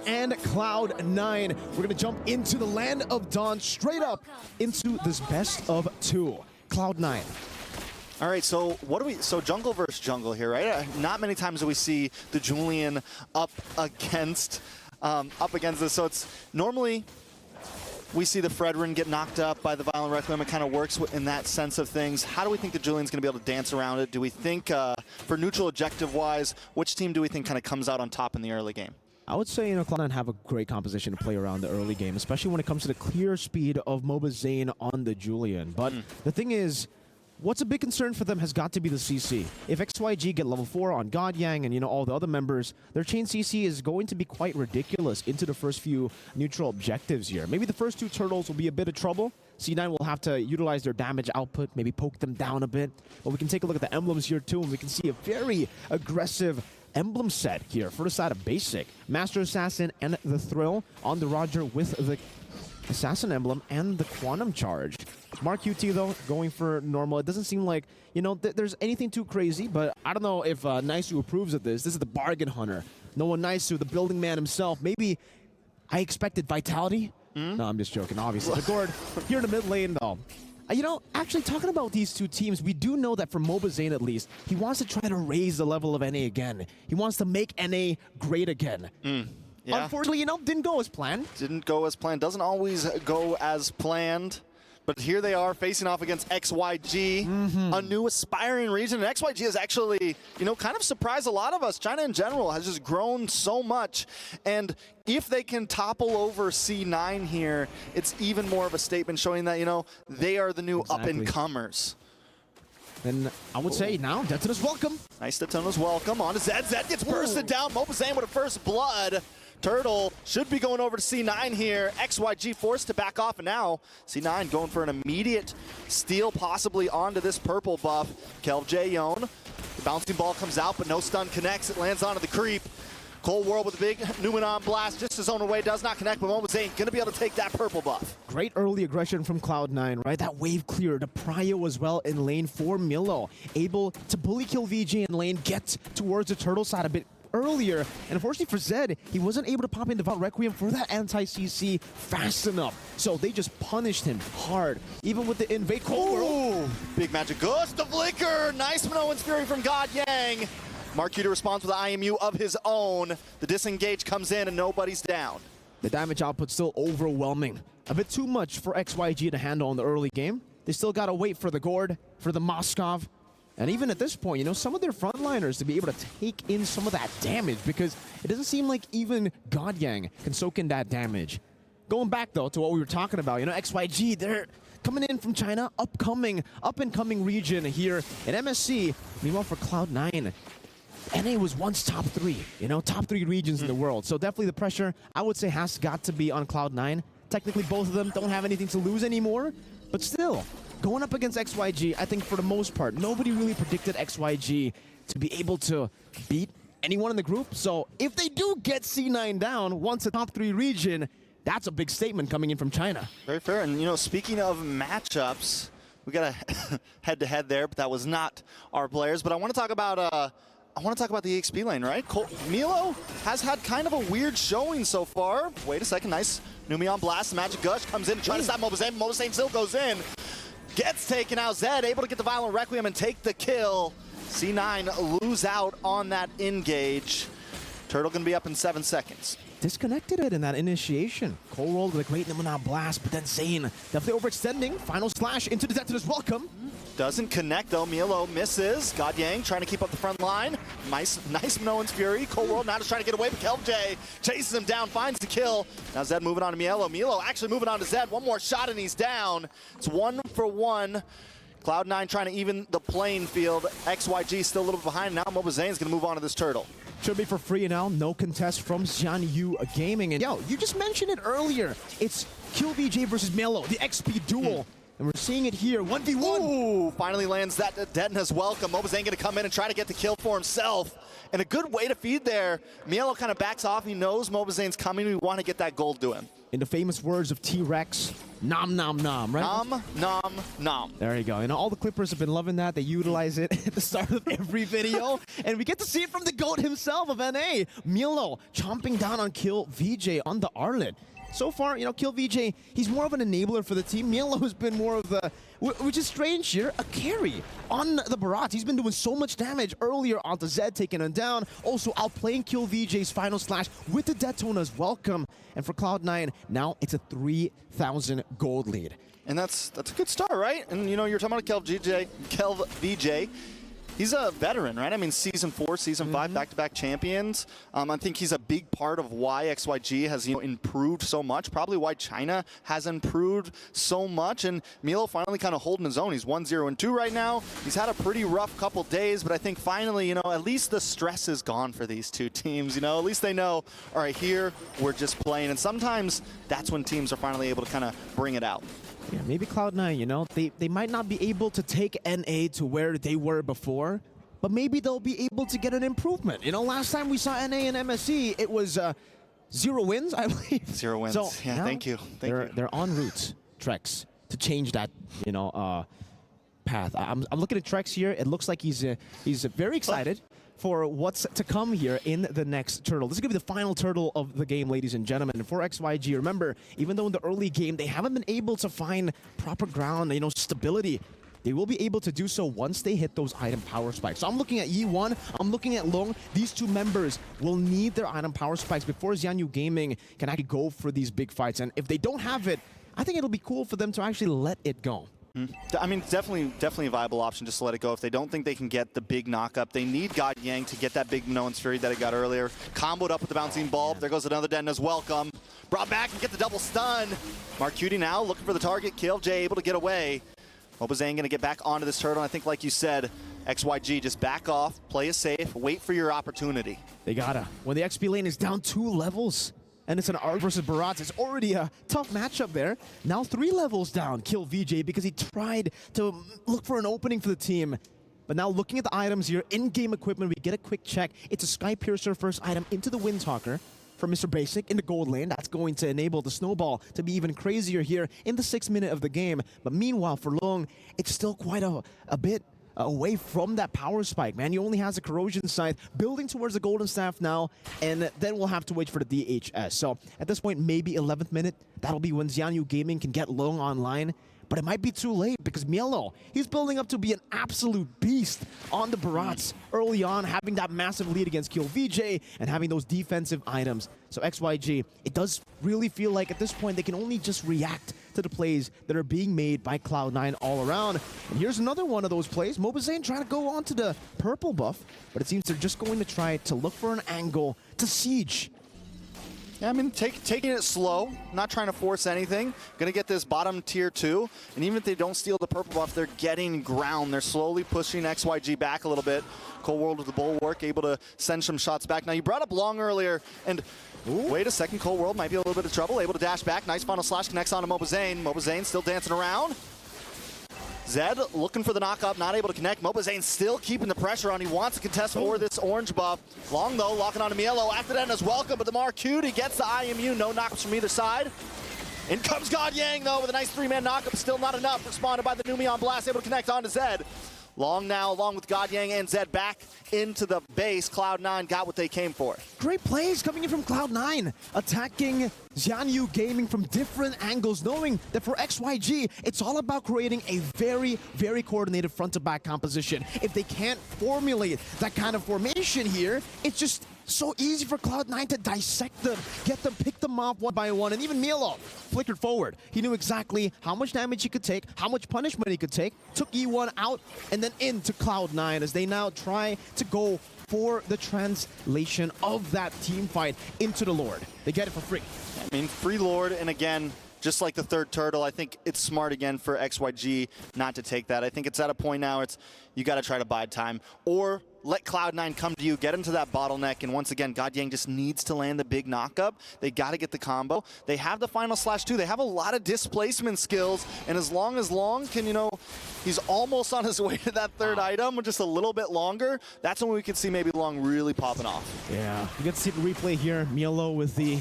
and Cloud9. We're going to jump into the land of Dawn, straight up into this best of 2. Cloud9. All right, so what do we? So jungle versus jungle here, right? Not many times do we see the Julian up against this. So it's normally we see the Fredrin get knocked up by the Violent Requiem. It kind of works in that sense of things. How do we think the Julian's going to be able to dance around it? Do we think, for neutral objective-wise, which team do we think kind of comes out on top in the early game? I would say, Cloud9 have a great composition to play around the early game, especially when it comes to the clear speed of MLBB on the Julian. But the thing is, what's a big concern for them has got to be the CC. If XYG get level 4 on Godyang and all the other members, their chain CC is going to be quite ridiculous into the first few neutral objectives here. Maybe the first 2 turtles will be a bit of trouble. C9 will have to utilize their damage output, maybe poke them down a bit. But we can take a look at the emblems here too, and we can see a very aggressive emblem set here for the side of Basic. Master Assassin and the Thrill on the Roger with the Assassin emblem and the Quantum Charge. Mark QT though, going for normal. It doesn't seem like, there's anything too crazy, but I don't know if Naisu approves of this. This is the bargain hunter. No one Naisu, the building man himself. Maybe I expected Vitality. No, I'm just joking, obviously. The Gord here in the mid lane though. Actually talking about these 2 teams, we do know that for MLBB at least, he wants to try to raise the level of NA again. He wants to make NA great again. Yeah. Unfortunately, didn't go as planned. Didn't go as planned. Doesn't always go as planned. But here they are facing off against XYG, a new aspiring region. And XYG has actually, kind of surprised a lot of us. China in general has just grown so much. And if they can topple over C9 here, it's even more of a statement showing that, they are the new up-and-comers. And I would say now, Detona's welcome. Nice Detona's welcome. On to Zed. Zed gets bursted down. MLBB with a first blood. Turtle should be going over to C9 here. XYG forced to back off, and now C9 going for an immediate steal, possibly onto this purple buff. KelvJayon, the bouncing ball comes out, but no stun connects. It lands onto the creep. Cold World with a big Numenon blast, just his own away, does not connect, but MLBB ain't gonna be able to take that purple buff. Great early aggression from Cloud9, right? That wave cleared. Prio as well in lane for Milo, able to bully kill VG in lane, get towards the turtle side a bit earlier, and unfortunately for Zed, he wasn't able to pop into Violent Requiem for that anti-CC fast enough. So they just punished him hard, even with the invade Cold World. Big magic ghost, the flicker, nice Minoan's Fury from Godyang. Mark Cuda responds with an IMU of his own. The disengage comes in and nobody's down. The damage output still overwhelming. A bit too much for XYG to handle in the early game. They still gotta wait for the Gord, for the Moskov. And even at this point, some of their frontliners to be able to take in some of that damage, because it doesn't seem like even Godyang can soak in that damage. Going back, though, to what we were talking about, XYG, they're coming in from China, up-and-coming region here in MSC. Meanwhile, for Cloud9, NA was once top 3, top 3 regions in the world. So definitely the pressure, I would say, has got to be on Cloud9. Technically, both of them don't have anything to lose anymore, but still, going up against XYG, I think for the most part, nobody really predicted XYG to be able to beat anyone in the group. So if they do get C9 down, once a top 3 region, that's a big statement coming in from China. Very fair. And, speaking of matchups, we got a head-to-head there, but that was not our players. But I want to talk about the EXP lane, right? Milo has had kind of a weird showing so far. Wait a second, nice Numeon blast. Magic Gush comes in, trying to stop MLBB. MLBB still goes in. Gets taken out. Zed able to get the Violent Requiem and take the kill. C9 lose out on that engage. Turtle gonna be up in 7 seconds. Disconnected it in that initiation. Cold World with a great Numenon blast, but then Zane definitely overextending. Final slash into the Detona's welcome. Doesn't connect though. Milo misses. Godyang trying to keep up the front line. Nice Minoan's Fury. Cold World now just trying to get away, but KelvJ chases him down, finds the kill. Now Zed moving on to Milo. Milo actually moving on to Zed. One more shot and he's down. It's 1 for 1. Cloud9 trying to even the playing field. XYG still a little bit behind. Now MLBB is going to move on to this turtle. Should be for free now. No contest from Xianyu Gaming. And yo, you just mentioned it earlier. It's KillVJ versus Melo, the XP duel. And we're seeing it here, 1v1. Ooh, finally lands that Detona's welcome. MLBB going to come in and try to get the kill for himself. And a good way to feed there. Melo kind of backs off. He knows MLBB's coming. We want to get that gold to him. In the famous words of T-Rex, nom nom nom, right? Nom, nom, nom. There you go. You know, all the Clippers have been loving that. They utilize it at the start of every video. And we get to see it from the GOAT himself of NA. Milo chomping down on Kill VJ on the Arlet. So far, you know, Kill VJ, he's more of an enabler for the team. Milo has been more of the, which is strange here, a carry on the Barats. He's been doing so much damage earlier onto Zed, taking him down. Also outplaying Kill VJ's final slash with the Detona's welcome. And for Cloud9, now it's a 3,000 gold lead. And that's a good start, right? And you know, you're talking about Kel VJ. He's a veteran, right? I mean, Season 4, Season 5, back-to-back champions. I think he's a big part of why XYG has, you know, improved so much. Probably why China has improved so much. And Milo finally kind of holding his own. He's 1-0-2 right now. He's had a pretty rough couple days, but I think finally, you know, at least the stress is gone for these two teams. You know, at least they know, all right, here we're just playing. And sometimes that's when teams are finally able to kind of bring it out. Yeah, maybe Cloud9, you know, they might not be able to take NA to where they were before, but maybe they'll be able to get an improvement. You know, last time we saw NA and MSC, it was 0 wins, I believe. 0 wins. So yeah, thank you. They're en route, Trex, to change that, you know, path. I'm looking at Trex here. It looks like he's very excited for what's to come here in the next turtle. This is going to be the final turtle of the game, ladies and gentlemen. And for XYG, remember, even though in the early game they haven't been able to find proper ground, you know, stability, they will be able to do so once they hit those item power spikes. So I'm looking at Yi1, I'm looking at Long. These two members will need their item power spikes before Xianyu Gaming can actually go for these big fights. And if they don't have it, I think it'll be cool for them to actually let it go. I mean, definitely a viable option just to let it go. If they don't think they can get the big knockup, they need God Yang to get that big Minoan's Fury that he got earlier. Comboed up with the bouncing bulb. There goes another Detona's welcome. Brought back and get the double stun. Marcuti now looking for the target. KLJ able to get away. Mobazane going to get back onto this turtle. And I think, like you said, XYG, just back off, play it safe, wait for your opportunity. They gotta. When the XP lane is down 2 levels, and it's an Arc versus Barats, it's already a tough matchup there. Now 3 levels down, Kill VJ, because he tried to look for an opening for the team. But now looking at the items here, in-game equipment, we get a quick check. It's a Sky Piercer first item into the Windtalker from Mr. Basic in the gold lane. That's going to enable the snowball to be even crazier here in the 6th minute of the game. But meanwhile, for Long, it's still quite a bit away from that power spike, man. He only has a corrosion scythe building towards the golden staff now, and then we'll have to wait for the DHS. So at this point, maybe 11th minute, that'll be when Xianyu Gaming can get Long online. But it might be too late because Mielo, he's building up to be an absolute beast on the Barats early on, having that massive lead against Kill VJ and having those defensive items. So XYG, it does really feel like at this point they can only just react to the plays that are being made by Cloud9 all around. And here's another one of those plays. Mobazane trying to go on to the purple buff, but it seems they're just going to try to look for an angle to siege. Yeah, I mean, taking it slow, not trying to force anything. Gonna get this bottom tier 2, and even if they don't steal the purple buff, they're getting ground. They're slowly pushing XYG back a little bit. Cold World with the bulwark, able to send some shots back. Now, you brought up Long earlier, and wait a second, Cold World might be a little bit of trouble. Able to dash back, nice final slash, connects onto Mobazane. Mobazane still dancing around. Zed looking for the knock-up, not able to connect. Mobazane still keeping the pressure on. He wants to contest for this orange buff. Long, though, locking onto Mielo. After that, as welcome, but the Marcuti gets the IMU. No knockups from either side. In comes God Yang, though, with a nice 3-man knockup. Still not enough. Responded by the Numion Blast, able to connect onto Zed. Long now, along with God Yang and Zed, back into the base. Cloud9 got what they came for. Great plays coming in from Cloud9, attacking Xianyu Gaming from different angles, knowing that for XYG, it's all about creating a very, very coordinated front-to-back composition. If they can't formulate that kind of formation here, it's just so easy for Cloud9 to dissect them, get them, pick them off one by one, and even Mielo flickered forward. He knew exactly how much damage he could take, how much punishment he could take, took E1 out, and then into Cloud9 as they now try to go for the translation of that team fight into the Lord. They get it for free. I mean, free Lord, and again, just like the third turtle, I think it's smart again for XYG not to take that. I think it's at a point now, you got to try to bide time, or let Cloud9 come to you, get into that bottleneck, and once again, God Yang just needs to land the big knockup. They got to get the combo. They have the final slash too. They have a lot of displacement skills, and as Long can, you know, he's almost on his way to that third item, just a little bit longer. That's when we can see maybe Long really popping off. Yeah, you get to see the replay here. Mielo with the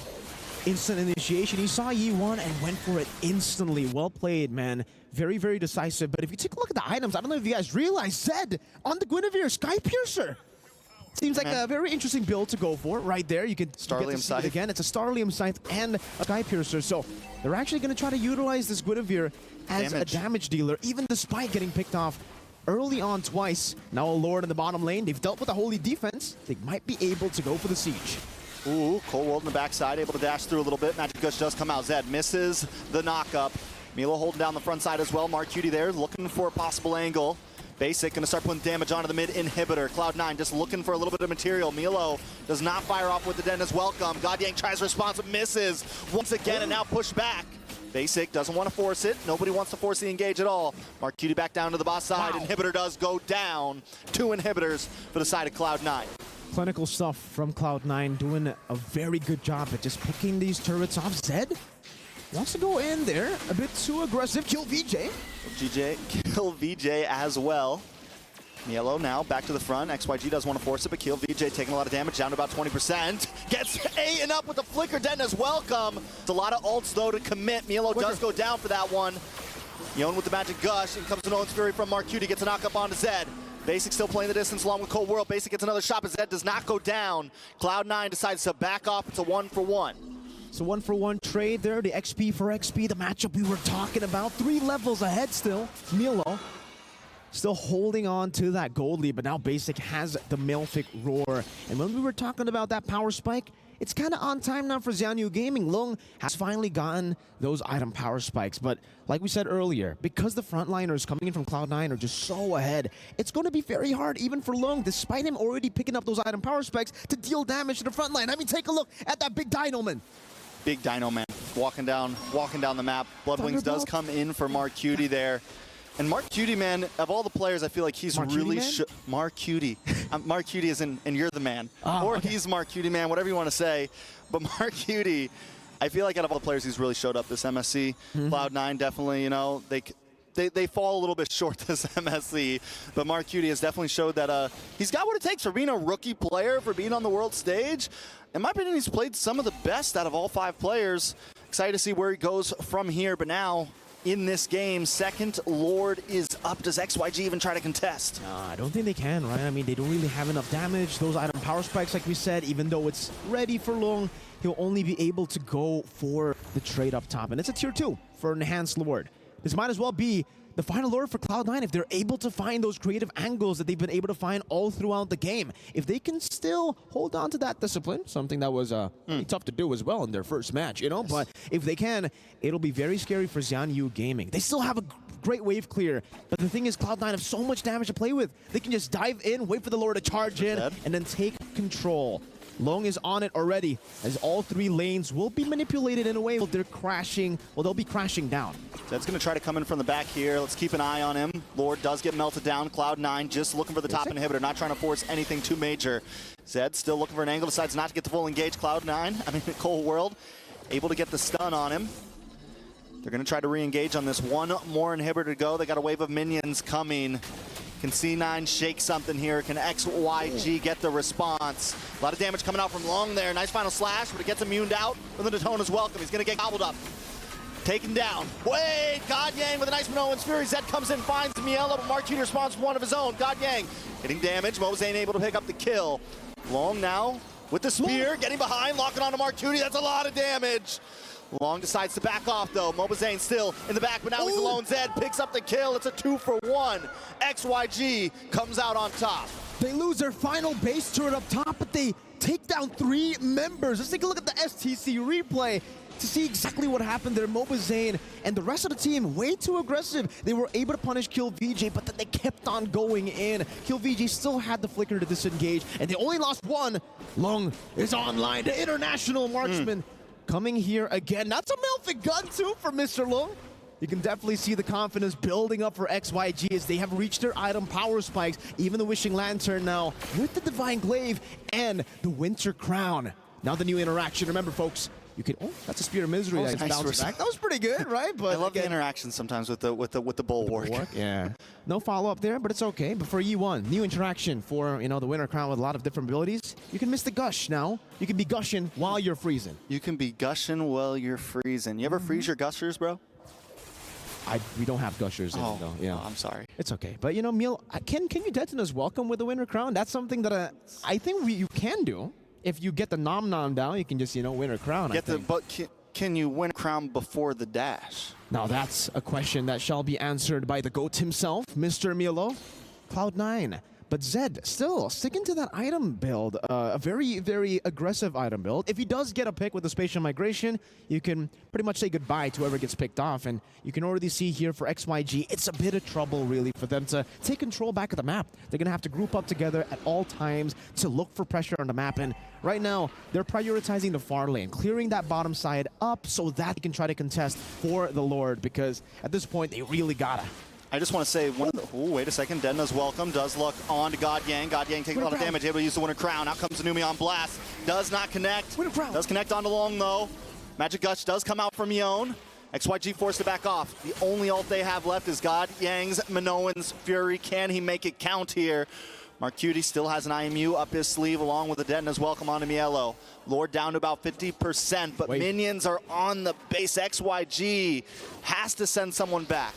instant initiation. He saw E1 and went for it instantly. Well played, man. Very, very decisive. But if you take a look at the items, I don't know if you guys realize, Zed on the Guinevere, Sky Piercer. Seems like a very interesting build to go for right there. You can Starlium Scythe again. It's a Starlium Scythe and a Sky Piercer. So they're actually going to try to utilize this Guinevere as a damage dealer, even despite getting picked off early on twice. Now a Lord in the bottom lane. They've dealt with a holy defense. They might be able to go for the siege. Ooh, Cold World in the backside, able to dash through a little bit. Magic Gush does come out. Zed misses the knock-up. Milo holding down the front side as well. Mark Cutie there, looking for a possible angle. Basic gonna start putting damage onto the mid inhibitor. Cloud9 just looking for a little bit of material. Milo does not fire off with the Den as welcome. Godyang tries response, misses once again, and now pushed back. Basic doesn't want to force it. Nobody wants to force the engage at all. Mark Cutie back down to the boss side. Wow. Inhibitor does go down. 2 inhibitors for the side of Cloud9. Clinical stuff from Cloud9, doing a very good job at just picking these turrets off. Zed wants to go in there, a bit too aggressive. Kill VJ. Kill VJ as well. Yellow now back to the front. XYG does want to force it, but Kill VJ taking a lot of damage, down to about 20%. Gets A and up with the flicker. Den as welcome. It's a lot of ults though to commit. Milo does go down for that one. Yon with the Magic Gush, and comes to Nolan's Fury from Mark Cutie, gets a knock up onto Zed. Basic still playing the distance along with Cold World. Basic gets another shot, but Zed does not go down. Cloud9 decides to back off. It's a 1-for-1. So 1-for-1 trade there, the XP for XP, the matchup we were talking about. 3 levels ahead still. Milo still holding on to that gold lead, but now Basic has the Malefic Roar. And when we were talking about that power spike, it's kind of on time now for Xianyu Gaming. Long has finally gotten those item power spikes, but like we said earlier, because the frontliners coming in from Cloud9 are just so ahead, it's going to be very hard even for Long, despite him already picking up those item power spikes, to deal damage to the front line. I mean, take a look at that big Dino Man. Big Dino Man walking down the map. Bloodwings does come in for Mark Cutie there. And Mark Cutie, man, of all the players, I feel like he's Mark really... Mark Cutie. Mark Cutie is in, and you're the man. Or okay. He's Mark Cutie, man, whatever you want to say. But Mark Cutie, I feel like out of all the players, he's really showed up this MSC. Cloud9 definitely, you know, they fall a little bit short this MSC. But Mark Cutie has definitely showed that he's got what it takes for being a rookie player, for being on the world stage. In my opinion, he's played some of the best out of all 5 players. Excited to see where he goes from here, but now... in this game, second Lord is up. Does XYG even try to contest? I don't think they can, right? I mean, they don't really have enough damage. Those item power spikes, like we said, even though it's ready for Long, he'll only be able to go for the trade up top. And it's a tier 2 for Enhanced Lord. This might as well be the final Lord for Cloud9 if they're able to find those creative angles that they've been able to find all throughout the game. If they can still hold on to that discipline, something that was tough to do as well in their first match, you know? Yes. But if they can, it'll be very scary for Xianyu Gaming. They still have a great wave clear, but the thing is, Cloud9 have so much damage to play with. They can just dive in, wait for the Lord to charge in, and then take control. Long is on it already, as all 3 lanes will be manipulated in a way they're crashing, well, they'll be crashing down. Zed's going to try to come in from the back here. Let's keep an eye on him. Lord does get melted down. Cloud9 just looking for the top inhibitor, not trying to force anything too major. Zed still looking for an angle, decides not to get the full engage. Cloud9, Cold World, able to get the stun on him. They're going to try to re-engage on this. 1 more inhibitor to go. They got a wave of minions coming. Can C9 shake something here? Can XYG get the response? A lot of damage coming out from Long there. Nice final slash, but it gets immuned out. But the Daytona's welcome. He's going to get gobbled up. Taken down. Wait, Godyang with a nice Minoan's Fury. Zed comes in, finds Mielo, but Mark Cutie responds with one of his own. Godyang getting damage. Mozane able to pick up the kill. Long now with the spear, getting behind, locking onto Mark Cutie. That's a lot of damage. Long decides to back off though. Mobazane still in the back, but now he's alone. Zed picks up the kill. It's a 2-for-1. XYG comes out on top. They lose their final base turret up top, but they take down 3 members. Let's take a look at the STC replay to see exactly what happened there. Mobazane and the rest of the team way too aggressive. They were able to punish Kill VJ, but then they kept on going in. Kill VJ still had the flicker to disengage, and they only lost 1. Long is online. The international marksman coming here again. That's a Malefic gun too for Mr. Long. You can definitely see the confidence building up for XYG as they have reached their item power spikes. Even the Wishing Lantern now with the Divine Glaive and the Winter Crown. Now the new interaction. Remember, folks, You can. Oh, that's a Spear of Misery. That nice bounced back. That was pretty good, right? But I love the interaction sometimes with the bulwark. Yeah. No follow-up there, but it's okay. But for E1, new interaction for the winner crown with a lot of different abilities. You can miss the gush now. You can be gushing while you're freezing. You can be gushing while you're freezing. You ever freeze your gushers, bro? We don't have gushers in it, though. Yeah. Oh, I'm sorry. It's okay. But, Meal, can you detonate us welcome with the winner crown? That's something that I think you can do. If you get the nom down, you can just, win a crown, But can you win a crown before the dash? Now, that's a question that shall be answered by the GOAT himself, Mr. Milo. Cloud9. But Zed, still sticking to that item build, a very, very aggressive item build. If he does get a pick with the spatial migration, you can pretty much say goodbye to whoever gets picked off. And you can already see here for XYG, it's a bit of trouble, really, for them to take control back of the map. They're going to have to group up together at all times to look for pressure on the map. And right now, they're prioritizing the far lane, clearing that bottom side up so that they can try to contest for the Lord, because at this point, they really gotta. I just want to say, wait a second. Denna's welcome does look on to God Yang. God Yang taking a lot of damage, able to use the winner crown. Out comes Numi on blast. Does not connect. Winner crown. Does connect onto Long, though. Magic Gush does come out from Yon. XYG forced to back off. The only ult they have left is God Yang's Minoan's Fury. Can he make it count here? Marcuti still has an IMU up his sleeve along with the Denna's welcome onto Mielo. Lord down to about 50%, but minions are on the base. XYG has to send someone back.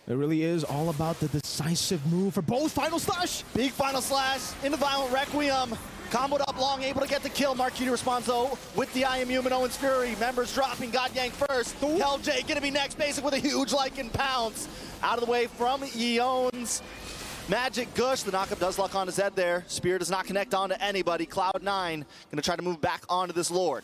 It really is all about the decisive move for both. Final slash! Big final slash into Violent Requiem. Comboed up Long, able to get the kill. Marquini responds though with the IMU Minoan's Fury. Members dropping, God Yang first. LJ gonna be next, basic with a huge Lycan pounce. Out of the way from Eon's Magic Gush. The knockup does lock onto Zed there. Spear does not connect onto anybody. Cloud9 gonna try to move back onto this Lord.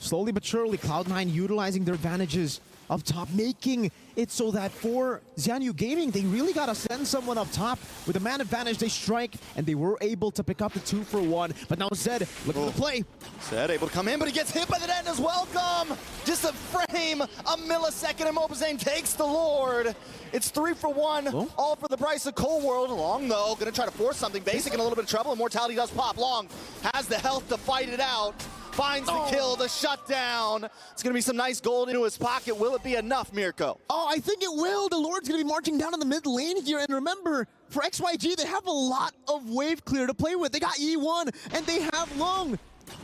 Slowly but surely, Cloud9 utilizing their advantages up top, making it so that for Xianyu Gaming, they really got to send someone up top. With a man advantage, they strike, and they were able to pick up the 2-for-1. But now Zed, look at the play. Zed able to come in, but he gets hit by the Denna's welcome. Just a frame, a millisecond, and Mobazane takes the Lord. It's 3-for-1, all for the price of Cold World. Long, though, going to try to force something. Basic in a little bit of trouble. Immortality does pop. Long has the health to fight it out. Finds the kill, the shutdown. It's going to be some nice gold into his pocket. Will it be enough, Mirko? Oh, I think it will. The Lord's going to be marching down in the mid lane here. And remember, for XYG, they have a lot of wave clear to play with. They got E1, and they have Long.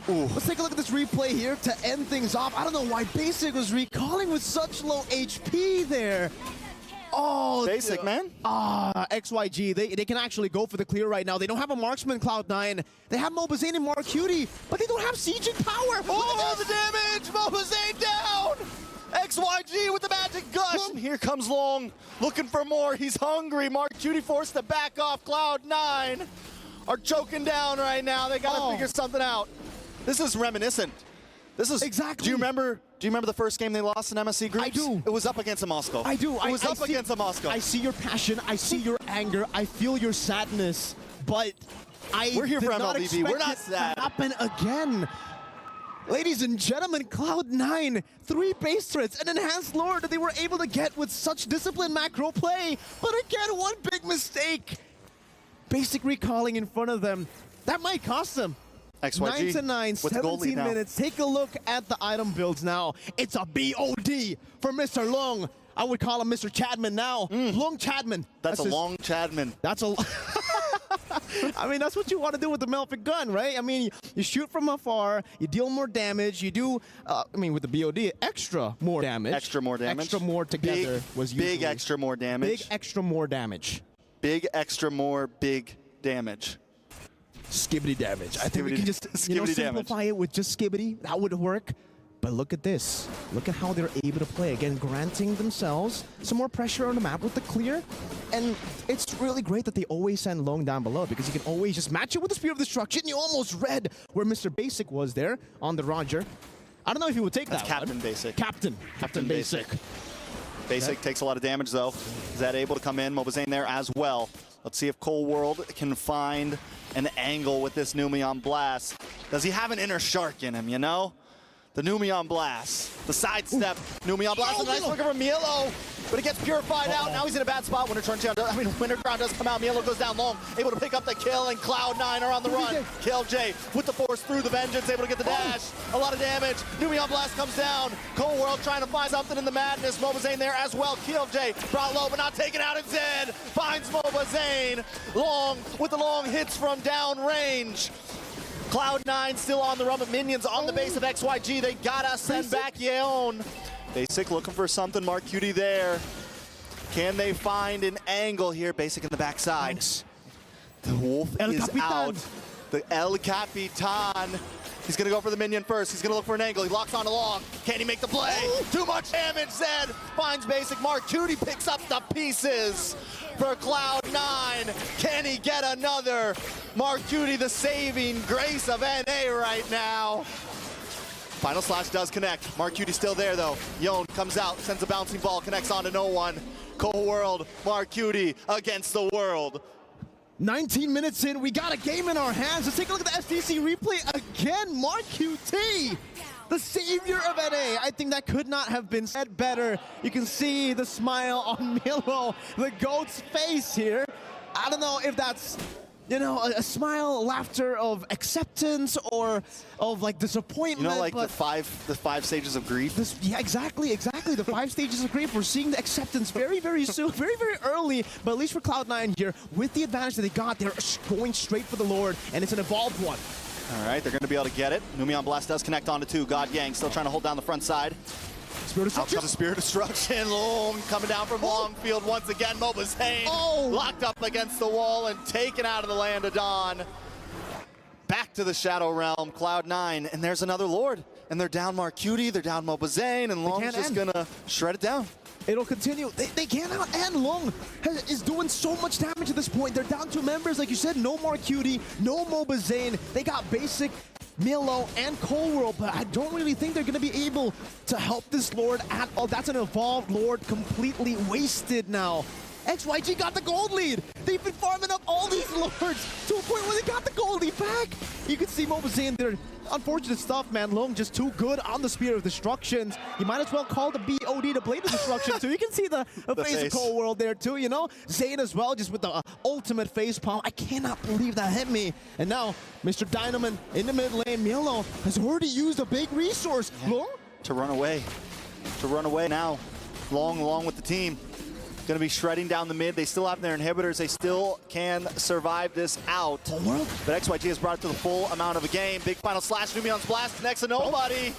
Ooh. Let's take a look at this replay here to end things off. I don't know why Basic was recalling with such low HP there. Oh, Basic, man. XYG, they can actually go for the clear right now. They don't have a marksman, Cloud9. They have Mobazane and Marcuti, but they don't have sieging power. Oh, the damage! Mobazane down! XYG with the Magic Gush, and here comes Long, looking for more. He's hungry. Marcuti forced to back off. Cloud9 are choking down right now. They got to figure something out. This is reminiscent. This is exactly. Do you remember the first game they lost in MSC groups? I do. It was up against a Moscow. I do. It was up against a Moscow. I see your passion. I see your anger. I feel your sadness. But we're here for MLBB. We're not sad. To happen again. Ladies and gentlemen, Cloud9, 3 base threats, an enhanced Lord that they were able to get with such disciplined macro play. But again, one big mistake. Basic recalling in front of them. That might cost them. XYG 9-9, 17 minutes. Take a look at the item builds now. It's a BOD for Mr. Long. I would call him Mr. Chadman now. Long Chadman. That's a Long Chadman. That's a... I mean, that's what you want to do with the Melfic gun, right? I mean, you shoot from afar, you deal more damage, you do, I mean, with the BOD, extra more damage. Extra more damage. Extra more together was usually... Big extra more damage. Big extra more damage. Big extra more big damage. Skibbity damage. I think we can just simplify it with just skibbity. That would work. But look at this. Look at how they're able to play. Again, granting themselves some more pressure on the map with the clear. And it's really great that they always send Long down below, because you can always just match it with the Spear of Destruction. You almost read where Mr. Basic was there on the Roger. I don't know if he would take that. Captain one. Basic. Captain Basic. Basic takes a lot of damage, though. Is that able to come in? Mobazane there as well. Let's see if Cold World can find an angle with this Numi on blast. Does he have an inner shark in him, you know? The Numion Blast, the sidestep, Numion Blast, a nice look from Milo, but it gets purified out. Now he's in a bad spot. Winter Ground does come out. Milo goes down long, able to pick up the kill, and Cloud9 are on the run. KillJ with the force through the Vengeance, able to get the dash. A lot of damage. Numion Blast comes down. Cold World trying to find something in the madness. Mobazane there as well. KillJ brought low, but not taken out instead. Finds Mobazane. Long with the long hits from downrange. Cloud9 still on the run, but minions on the base of XYG. They gotta send back Yeon. Basic looking for something. Mark Cutie there. Can they find an angle here? Basic in the backside. The Wolf is out. The El Capitan. He's gonna go for the minion first. He's gonna look for an angle. He locks on a long. Can he make the play? Too much damage, Zed. Finds Basic. Mark Cutie picks up the pieces for Cloud9. Can he get another? Mark Cutie, the saving grace of NA right now. Final Slash does connect. Mark Cutie still there though. Yeon comes out, sends a bouncing ball, connects onto no one. Cold World, Mark Cutie against the world. 19 minutes in, we got a game in our hands. Let's take a look at the SDC replay again. Mark QT, the savior of NA. I think that could not have been said better. You can see the smile on Milo, the GOAT's face here. I don't know if that's, you know, a smile, laughter of acceptance or of like disappointment. You know, like the five stages of grief? Yeah, exactly. The 5 stages of grief. We're seeing the acceptance very, very soon, very, very early. But at least for Cloud9 here, with the advantage that they got, they're going straight for the Lord, and it's an evolved one. All right, they're going to be able to get it. Numion Blast does connect onto 2. God Yang still trying to hold down the front side. Spirit Destruction. Out comes the Spirit Destruction. Long coming down from Longfield once again. Mobazane locked up against the wall and taken out of the land of Dawn. Back to the Shadow Realm, Cloud9, and there's another Lord. And they're down Mark Cutie, they're down Mobazane, and Long's just gonna shred it down. It'll continue. They can't out, and Long is doing so much damage at this point. They're down 2 members, like you said. No Mark Cutie, no Mobazane. They got Basic, Milo, and Cold World, but I don't really think they're going to be able to help this Lord at all. That's an evolved Lord completely wasted now. XYG got the gold lead. They've been farming up all these Lords to a point where they got the gold lead back. You can see Mobazane there. Unfortunate stuff, man. Long just too good on the Spear of Destructions. You might as well call the BOD the Blade of Destruction, too. You can see the face of Cold World there, too, you know? Zane as well, just with the ultimate face palm. I cannot believe that hit me. And now, Mr. Dynaman in the mid lane. Milo has already used a big resource. Long? To run away now. Long along with the team. Going to be shredding down the mid. They still have their inhibitors. They still can survive this out. But XYG has brought it to the full amount of a game. Big Final Slash. Numion's Blast connects to nobody.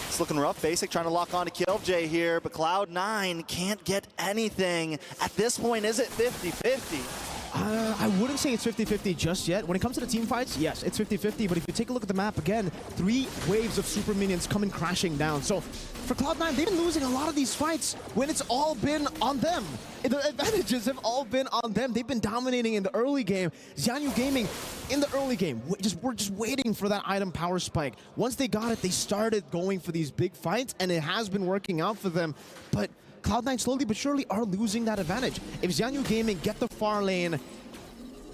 It's looking rough. Basic trying to lock on to KillJ here, but Cloud9 can't get anything. At this point, is it 50-50? I wouldn't say it's 50-50 just yet. When it comes to the team fights, yes, it's 50-50. But if you take a look at the map again, 3 waves of super minions coming crashing down. So for Cloud9, they've been losing a lot of these fights when it's all been on them. The advantages have all been on them. They've been dominating in the early game. Xianyu Gaming in the early game, we're just waiting for that item power spike. Once they got it, they started going for these big fights, and it has been working out for them. But Cloud9 slowly but surely are losing that advantage. If Xianyu Gaming get the far lane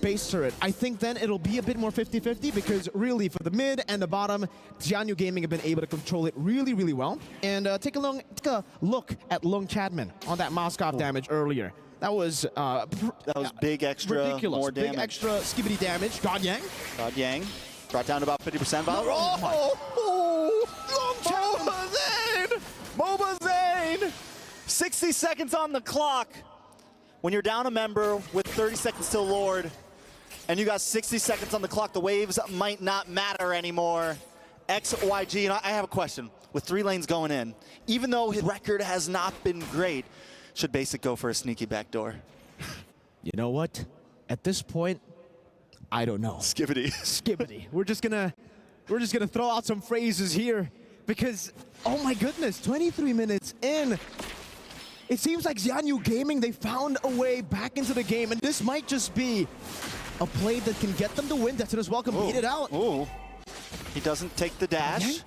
base turret, I think then it'll be a bit more 50-50, because really for the mid and the bottom, Xianyu Gaming have been able to control it really, really well. And take a look at Lung Chadman on that Moskov damage earlier. That was big extra, ridiculous. More damage. Big extra skibbity damage. God Yang brought down to about 50% value. Long Chadman! Mobazane! 60 seconds on the clock. When you're down a member with 30 seconds till Lord, and you got 60 seconds on the clock, the waves might not matter anymore. XYG, and I have a question. With 3 lanes going in, even though his record has not been great, should Basic go for a sneaky backdoor? You know what? At this point, I don't know. Skibbity. We're just gonna throw out some phrases here, because oh my goodness, 23 minutes in. It seems like Xianyu Gaming, they found a way back into the game, and this might just be a play that can get them to win. That's as well, can beat it out. Ooh. He doesn't take the dash. Okay.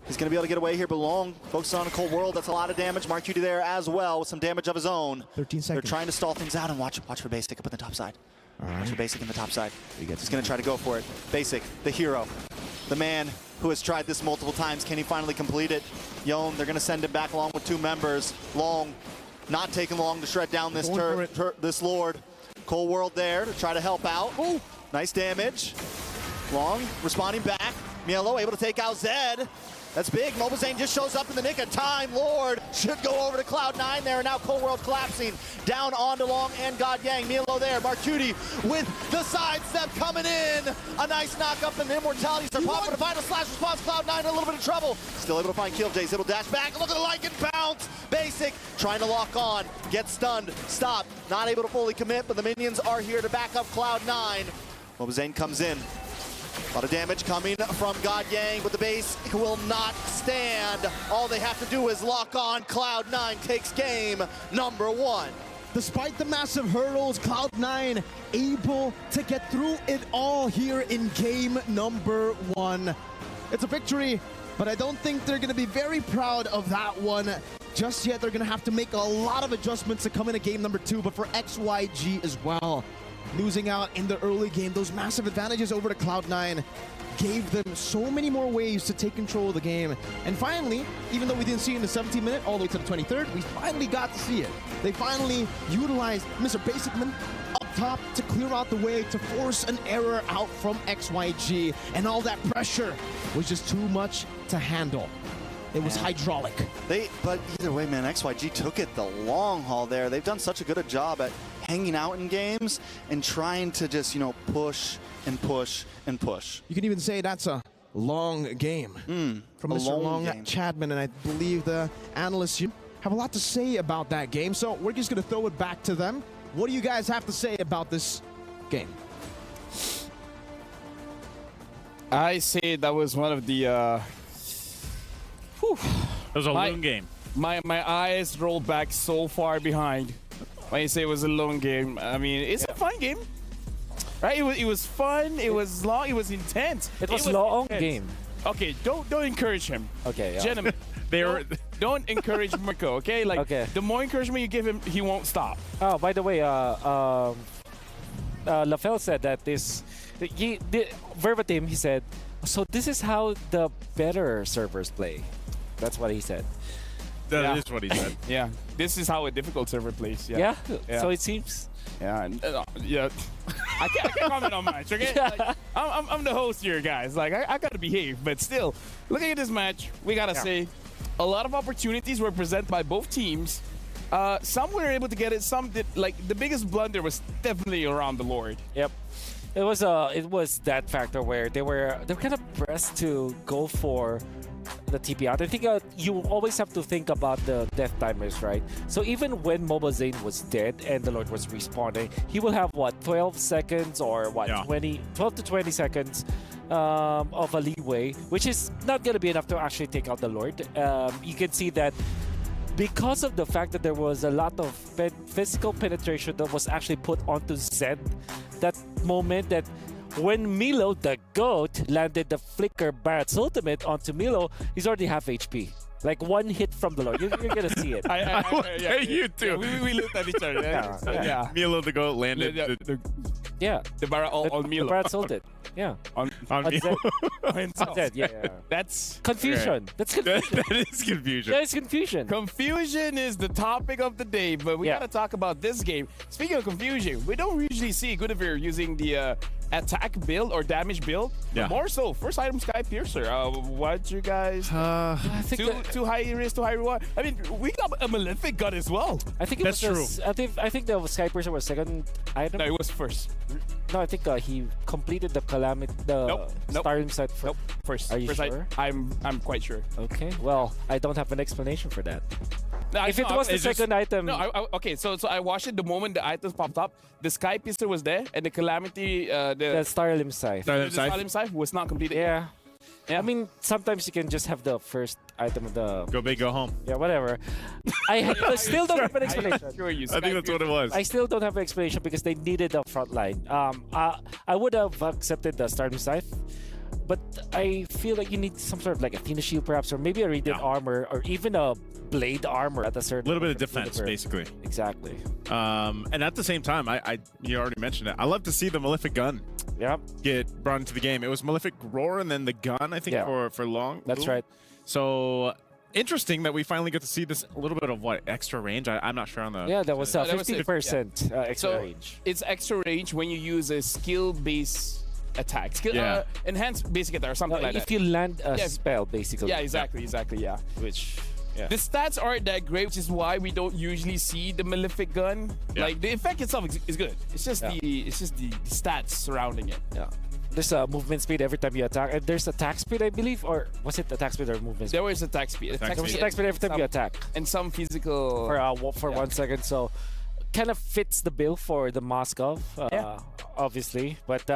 He's going to be able to get away here, but Long focuses on a Cold World. That's a lot of damage. Mark Cutie there as well with some damage of his own. 13 seconds. They're trying to stall things out, and watch for Basic up in the top side. All right. Watch for Basic in the top side. He's going to try to go for it. Basic, the hero, the man who has tried this multiple times. Can he finally complete it? Yone, they're going to send him back along with 2 members. Long, not taking long to shred down this this Lord. Cold World there to try to help out. Ooh, nice damage. Long responding back. Mielo able to take out Zed. That's big. MobileZane just shows up in the nick of time. Lord should go over to Cloud9 there. Now Cold World collapsing down onto Long and God Yang. Mielo there. Marcuti with the sidestep coming in. A nice knock up and Immortalities are popping. A final slash response. Cloud9 in a little bit of trouble. Still able to find Killjays. It'll dash back. Look at the Lycan bounce. Basic trying to lock on. Gets stunned. Stop. Not able to fully commit, but the minions are here to back up Cloud9. MobileZane comes in. A lot of damage coming from God Yang, but the base will not stand. All they have to do is lock on. Cloud9 takes game number 1. Despite the massive hurdles, Cloud9 able to get through it all here in game number 1. It's a victory, but I don't think they're going to be very proud of that one just yet. They're going to have to make a lot of adjustments to come into game number 2, but for XYG as well. Losing out in the early game, those massive advantages over to Cloud9 gave them so many more ways to take control of the game. And finally, even though we didn't see it in the 17th minute all the way to the 23rd, we finally got to see it. They finally utilized Mr. Basicman up top to clear out the way, to force an error out from XYG. And all that pressure was just too much to handle. It was hydraulic. But either way, man, XYG took it the long haul there. They've done such a good job at hanging out in games and trying to just, you know, push and push and push. You can even say that's a long game from Mr. Long Chadman, and I believe the analysts have a lot to say about that game. So we're just going to throw it back to them. What do you guys have to say about this game? I say that was one of the it was a long game. My eyes rolled back so far behind when you say it was a long game. I mean, it's a fun game, right? It was fun. It was long. It was intense. It was long game. Okay, don't encourage him. Okay, yeah. Gentlemen, don't encourage Mirko. Okay, like the more encouragement you give him, he won't stop. Oh, by the way, LaFell said that verbatim, he said, so this is how the better servers play. That's what he said. That is what he said. Yeah, this is how a difficult server plays. Yeah. So it seems. Yeah. Yeah. I can't comment on much. Okay. Like, I'm the host here, guys. Like I gotta behave, but still, looking at this match, we gotta say, a lot of opportunities were presented by both teams. Some were able to get it. Some did. Like the biggest blunder was definitely around the Lord. Yep. It was that factor where they were kind of pressed to go for the TP out. I think you always have to think about the death timers, right? So even when MobileZane was dead and the Lord was respawning, he will have what, 12 seconds or what, 12 to 20 seconds of a leeway, which is not going to be enough to actually take out the Lord. You can see that because of the fact that there was a lot of physical penetration that was actually put onto Zed, that moment that when Milo, the GOAT, landed the Flicker Barrett's ultimate onto Milo, he's already half HP. Like one hit from the Lord. You're going to see it. You too. Yeah, we looked at each other. Yeah. Milo the GOAT landed the Barrett on Milo. The Barrett's ultimate. Yeah. On Milo. On Zed, yeah. That's confusion. Right. That's confusion. That is confusion. That is confusion. Confusion is the topic of the day, but we got to talk about this game. Speaking of confusion, we don't usually see Goodavir using the attack build or damage build. Yeah. More so, first item Sky Piercer. What you guys? I think too high risk, too high reward. I mean, we got a Malefic gun as well. I think that's true. I think the Sky Piercer was second item. No, it was first. No, I think he completed the Calamity, the Starling side first. Nope. First. Are you first sure? I'm quite sure. Okay. Well, I don't have an explanation for that. No, if it was the second item. No, okay. So I watched it the moment the items popped up. The Sky Piercer was there, and the Calamity, the Starlim Scythe. Starlim Scythe was not completed. Yeah. I mean, sometimes you can just have the first item of the... Go big, go home. Yeah, whatever. I still don't have an explanation. I think that's what it was. I still don't have an explanation because they needed a front line. I would have accepted the Starling Scythe. But I feel like you need some sort of like Athena shield perhaps, or maybe a radiant armor, or even a blade armor at a certain. A little bit of defense, basically. Exactly. And at the same time, you already mentioned it. I love to see the Malefic gun get brought into the game. It was Malefic Roar and then the gun, I think, for long. That's right. So interesting that we finally get to see this a little bit of extra range. I'm not sure on the. Yeah, that was 50% extra range. It's extra range when you use a skill-based attack, enhanced basic attack or something like that. If you land a spell, basically. Yeah, exactly, yeah. Which. Yeah. The stats aren't that great, which is why we don't usually see the Malefic gun. Yeah. Like the effect itself is good. It's just the stats surrounding it. Yeah. There's a movement speed every time you attack, and there's attack speed, I believe, or was it attack speed or movement speed? There was attack speed. There was attack speed every time you attack, and some physical for 1 second. So, kind of fits the bill for the Moskov, obviously. But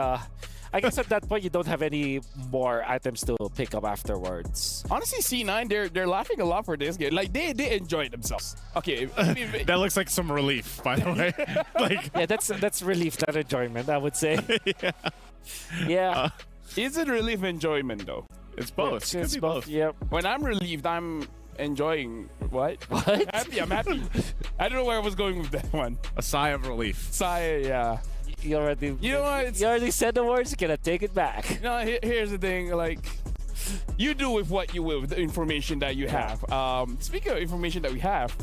I guess at that point you don't have any more items to pick up afterwards. Honestly, C9 they're laughing a lot for this game. Like they enjoy themselves. Okay, that looks like some relief, by the way. Yeah, that's relief, not enjoyment, I would say. Yeah. Is it relief enjoyment though? It's both. It's both. Yep. When I'm relieved, I'm enjoying what? What? I'm happy. I don't know where I was going with that one. A sigh of relief. Sigh, yeah. You already said the words. You cannot take it back. No, here's the thing. Like, you do with what you will with the information that you have. Speaking of information that we have,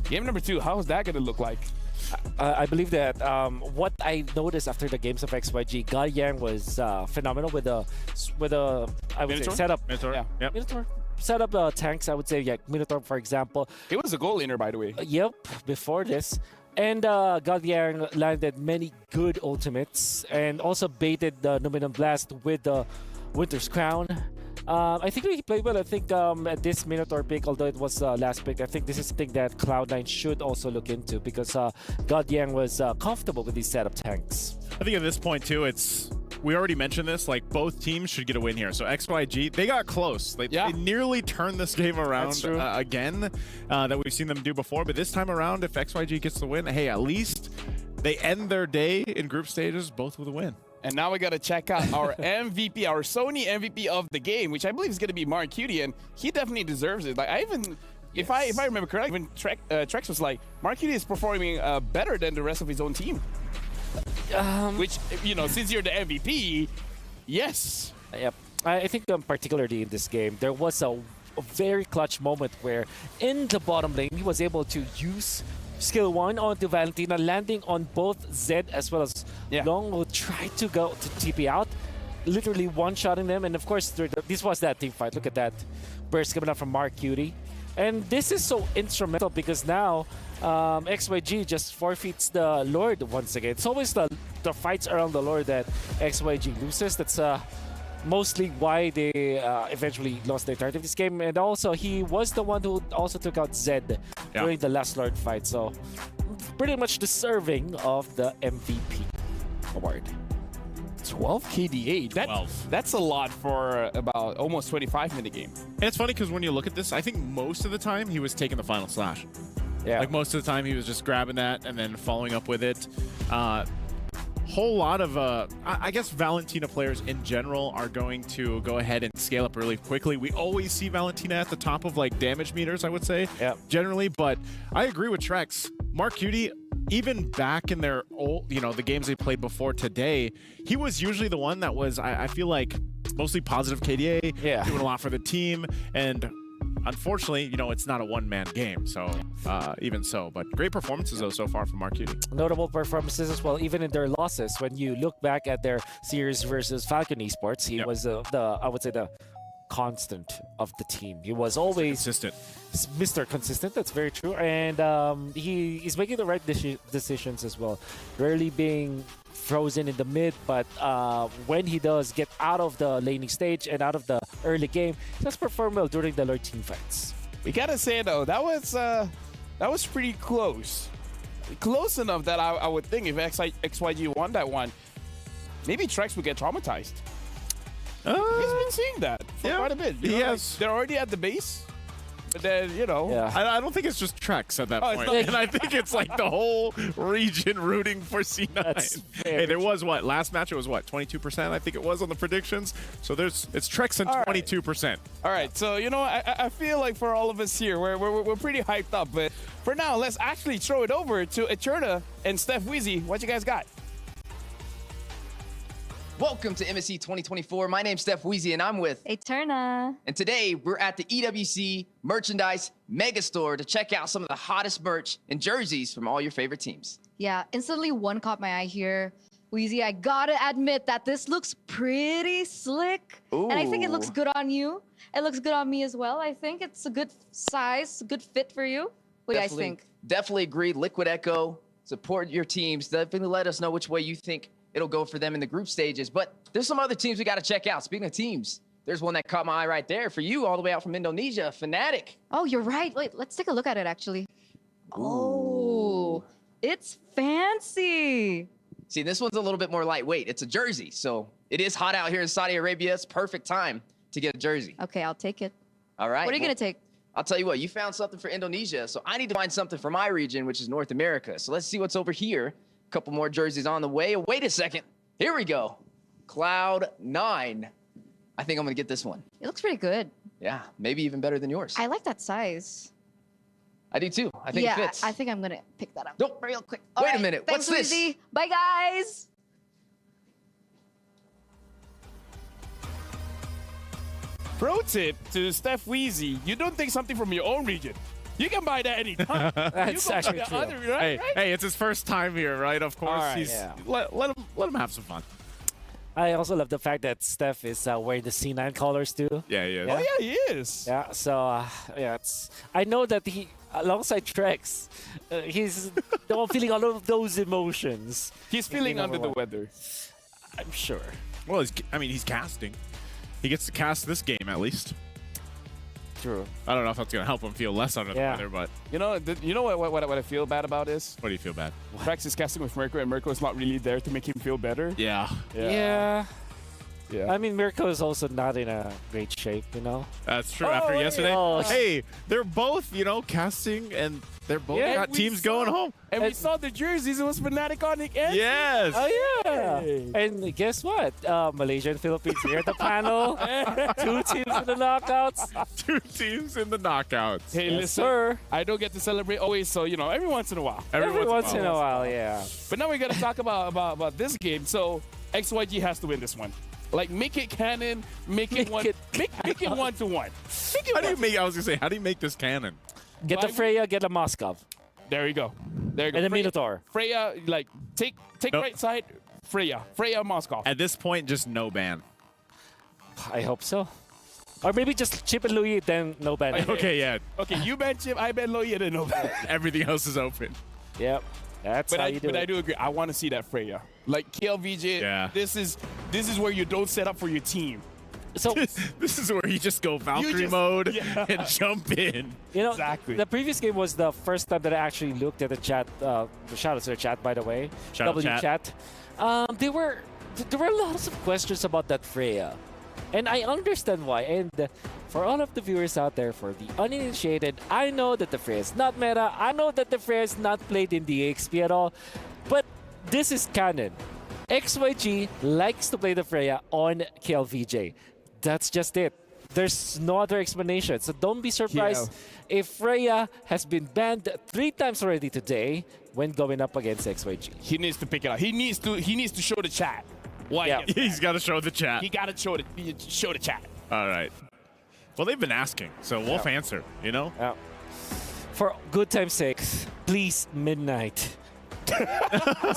game number 2. How is that gonna look like? I believe that what I noticed after the games of XYG, God Yang was phenomenal with a I would say setup. Minotaur. Yeah. Yep. Minotaur. Set up tanks. I would say Minotaur, for example. It was a goal inner, by the way. Yep. Before this. And God Yang landed many good ultimates and also baited the Numinum Blast with the Winter's Crown. I think he played well. I think at this Minotaur pick, although it was last pick, I think this is something that Cloud9 should also look into because God Yang was comfortable with these setup tanks. I think at this point too, we already mentioned this, like both teams should get a win here. So XYG, they got close. They nearly turned this game around again that we've seen them do before. But this time around, if XYG gets the win, hey, at least they end their day in group stages both with a win. And now we got to check out our MVP, our Sony MVP of the game, which I believe is going to be Mark Cutie, and he definitely deserves it. Like if I remember correctly, even Trex was like, Mark Cutie is performing better than the rest of his own team. Which, since you're the MVP, yes. Yep. I think particularly in this game, there was a very clutch moment where in the bottom lane, he was able to use skill 1 onto Valentina, landing on both Zed as well as Long, who tried to go to TP out, literally one-shotting them. And of course, this was that team fight. Look at that burst coming out from Mark Cutie. And this is so instrumental because now XYG just forfeits the Lord once again. It's always the fights around the Lord that XYG loses. That's mostly why they eventually lost the entirety of this game. And also, he was the one who also took out Zed during the last Lord fight. So, pretty much deserving of the MVP award. 12 KDA. 12. That's a lot for about almost 25-minute game. And it's funny because when you look at this, I think most of the time he was taking the final slash. Yeah. Like most of the time he was just grabbing that and then following up with it. Whole lot of, I guess Valentina players in general are going to go ahead and scale up really quickly. We always see Valentina at the top of like damage meters, I would say, generally. But I agree with Trex. Mark Cutie, even back in their old, the games they played before today, he was usually the one that was, I feel like, mostly positive KDA, doing a lot for the team. And unfortunately, it's not a one-man game, so even so. But great performances, though, so far from Mark Cutie. Notable performances as well, even in their losses. When you look back at their series versus Falcon Esports, he was I would say, the constant of the team. He was always consistent. Mr. Consistent, that's very true. And he is making the right decisions as well. Rarely being frozen in the mid, but when he does get out of the laning stage and out of the early game, he does perform well during the Lord team fights. We gotta say though, that was pretty close. Close enough that I would think if XYG won that one, maybe Trex would get traumatized. He's been seeing that for quite a bit. He has. They're already at the base. but then, you know. Yeah. I don't think it's just Trex at that Oh, it's point. not- And I think it's like the whole region rooting for C9. That's Hey, there was what? Last match it was what? 22%, I think it was on the predictions. So it's Trex and All right. 22%. All right, so, you know, I feel like for all of us here, we're pretty hyped up. But for now, let's actually throw it over to Eterna and Steph Weezy. What you guys got? Welcome to MSC 2024. My name's Steph Weezy, and I'm with. Eterna. And today we're at the EWC Merchandise Megastore to check out some of the hottest merch and jerseys from all your favorite teams. Yeah, instantly one caught my eye here. Weezy, I gotta admit that this looks pretty slick. And I think it looks Ooh. good on you. It looks good on me as well. I think it's a good size, a good fit for you. What do you guys think? Definitely agree. Liquid Echo, support your teams. Definitely let us know which way you think it'll go for them in the group stages. But there's some other teams we got to check out. Speaking of teams, there's one that caught my eye right there for you all the way out from Indonesia, Fnatic. Oh, you're right. Wait, let's take a look at it actually. Oh, it's fancy. See, this one's a little bit more lightweight. It's a jersey, so it is hot out here in Saudi Arabia. It's perfect time to get a jersey. Okay, I'll take it. All right. What are you well, gonna take? I'll tell you what, you found something for Indonesia, so I need to find something for my region, which is North America. So let's see what's over here. A couple more jerseys on the way. Wait a second. Here we go. Cloud9. I think I'm going to get this one. It looks pretty good. Yeah, maybe even better than yours. I like that size. I do too. I think yeah, it fits. I think I'm gonna pick that up Nope. real quick. Wait a Alright, minute, Thanks, what's this? Weezy. Bye, guys. Pro tip to Steph Weezy, you don't take something from your own region. You can buy that anytime. That's you go actually to the true. other, Hey, right? hey, it's his first time here, right? Of course, right, he's yeah. let him have some fun. I also love the fact that Steph is wearing the C9 colors too. Yeah, yeah. Oh, yeah, he is. Yeah, so yeah, I know that he, alongside Trex, he's feeling all of those emotions. He's feeling Maybe under the number weather. I'm sure. Well, he's casting. He gets to cast this game at least. True. I don't know if that's gonna help him feel less under the Yeah. weather, but You know what I feel bad about is? what do you feel bad? Rex is casting with Mirko, and Mirko is not really there to make him feel better. Yeah, Yeah. Yeah. I mean, Mirko is also not in a great shape, you know? that's true. Oh, After yeah. yesterday, Oh. hey, they're both casting, and they're both Yeah, got we teams saw- going home. And we And- saw the jerseys. It was Fnatic on the end. Yes. Oh, yeah. Hey. And guess what? Malaysia and Philippines here at the panel. 2 teams in the knockouts. 2 teams in the knockouts. Hey, Yes, listen, sir. I don't get to celebrate always, so, every once in a while. Every once in a while, yeah. But now we got to talk about this game. So XYG has to win this one. Like, make it canon, make it 1-1. Make it 1-1. How do you make? I was gonna say, how do you make this canon? Get the Why- Freya, get the Moskov. There you go. There you go. And the Freya- Minotaur. Freya, like, take Nope. right side. Freya Moskov. At this point, just no ban. I hope so. Or maybe just Chip and Louis, then no ban. Okay, yeah. Okay, you ban Chip, I ban Loya, then no ban. Everything else is open. Yep. That's But how I you do it. do agree. I want to see that Freya. Like KLVJ, Yeah. this is where you don't set up for your team. So, This is where you just go Valkyrie just- mode yeah. and jump in. you know, Exactly. the previous game was the first time that I actually looked at the chat. Shout out to the chat, by the way. Shout out W chat. There were lots of questions about that Freya. And I understand why. And for all of the viewers out there, for the uninitiated, I know that the Freya is not meta. I know that the Freya is not played in the XP at all. But this is canon. XYG likes to play the Freya on KLVJ. That's just it. There's no other explanation. So don't be surprised if Freya has been banned 3 times already today when going up against XYG. He needs to pick it up. He needs to show the chat why Yeah. he gets He's banned. got to show the chat. He got to show the chat. All right. Well, they've been asking, so we'll answer, Yeah. For good time's sake, please, Midnight.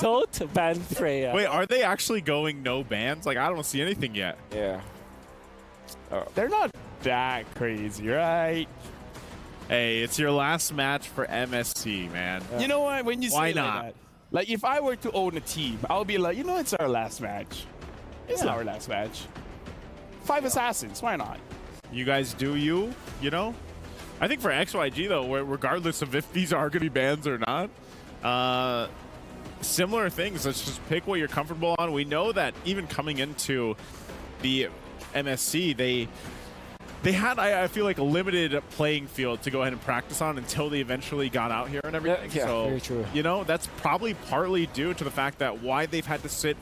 Don't ban Freya. Wait, are they actually going no bans? Like, I don't see anything yet. Yeah. They're not that crazy, right? Hey, it's your last match for MSC, man. You know what? When you say Why like not? that, like if I were to own a team, I would be like, it's our last match. It's our last match. 5 assassins. Why not? You guys do you know? I think for XYG, though, regardless of if these are going to be bans or not, similar things. Let's just pick what you're comfortable on. We know that even coming into the MSC, they had, I feel like, a limited playing field to go ahead and practice on until they eventually got out here and everything. Yeah, so, very true. You know, that's probably partly due to the fact that why they've had to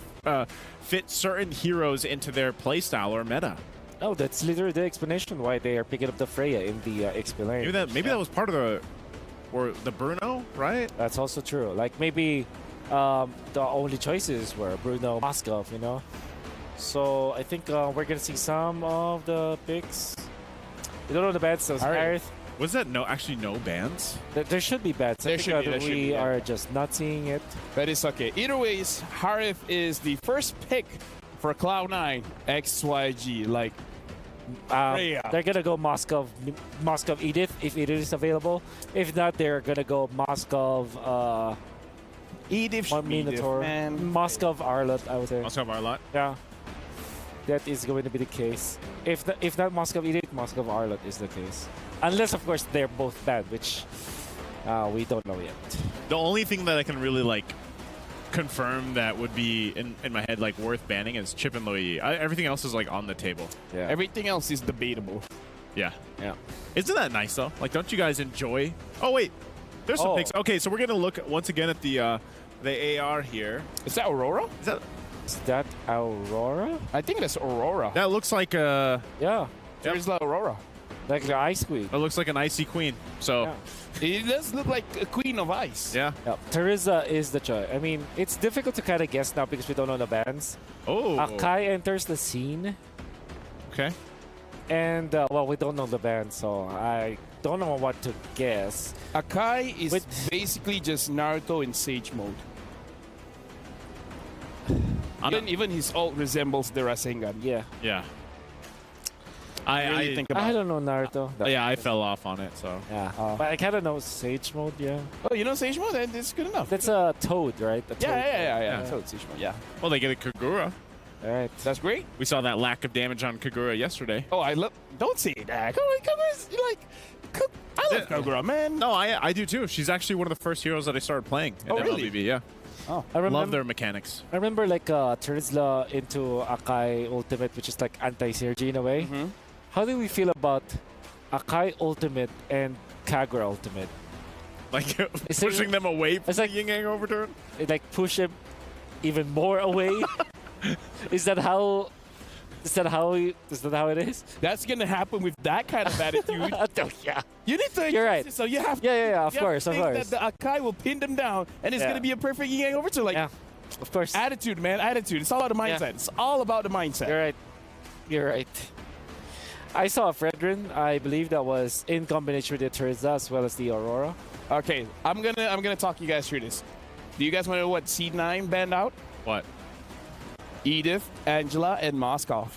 fit certain heroes into their playstyle or meta. Oh, that's literally the explanation why they are picking up the Freya in the XP lane. Maybe that was part of the Bruno, right? That's also true. Like maybe the only choices were Bruno, Moskov, you know. So I think we're gonna see some of the picks. We don't know the bans. So Harith. Was that actually no bans? There should be bans. I think we are just not seeing it. But it's okay. Either ways, Harith is the first pick for Cloud9 XYG. Like, they're gonna go Moskov Edith if Edith is available. If not, they're gonna go Moskov Edith, Minotaur, man. Moskov Arlot, I would say. Moskov Arlot? Yeah. That is going to be the case. If not Moskov Edith, Moskov Arlot is the case. Unless, of course, they're both banned, which we don't know yet. The only thing that I can really like confirm that would be in my head like worth banning is Chip and Loyi. Everything else is like on the table. Yeah. Everything else is debatable. Yeah. Yeah. Isn't that nice though? Like, don't you guys enjoy? Oh wait, there's some picks. Okay, so we're gonna look once again at the AR here. Is that Aurora? Is that Aurora? I think that's Aurora. That looks like Yeah. There's the Aurora. Like the Ice Queen. That looks like an icy queen. So Yeah. It does look like a queen of ice. yeah. Yeah. Teresa is the choice. I mean, it's difficult to kind of guess now because we don't know the bans. Oh. Akai enters the scene. Okay. And, well, we don't know the band, so I don't know what to guess. Akai is basically just Naruto in Sage mode. Even his ult resembles the Rasengan. Yeah. Yeah. Really think about I don't know Naruto. Yeah, I fell off on it. So Yeah. But I kind of know Sage mode, yeah. Oh, you know Sage mode? Then it's good enough. That's a Toad, right? A Toad. Yeah. So it's Sage mode. Yeah. well, they get a Kagura. All right. That's great. We saw that lack of damage on Kagura yesterday. Oh, I love. Don't say that. Kagura's like. I love Kagura, man. No, I do too. She's actually one of the first heroes that I started playing in really? MLBB. Yeah. Oh. I remember, Love their mechanics. I remember like Terizla into Akai Ultimate, which is like anti-Sergi in a way. Mm-hmm. How do we feel about Akai Ultimate and Kagura Ultimate? Like Is pushing it- them away from it's the like- yin yang overturn. It like push him even more away? Is that how it is? That's gonna happen with that kind of attitude. Yeah. You need to. You're right. So you have. Yeah, of you have course, to of think course. That the Akai will pin them down, and it's Yeah. gonna be a perfect yin over to like Yeah, of course. attitude, man. Attitude. It's all about the mindset. Yeah. It's all about the mindset. You're right. I saw a Fredrin. I believe that was in combination with the Teresa as well as the Aurora. Okay, I'm gonna talk you guys through this. Do you guys want to know what C9 banned out? What? Edith, Angela, and Moskov.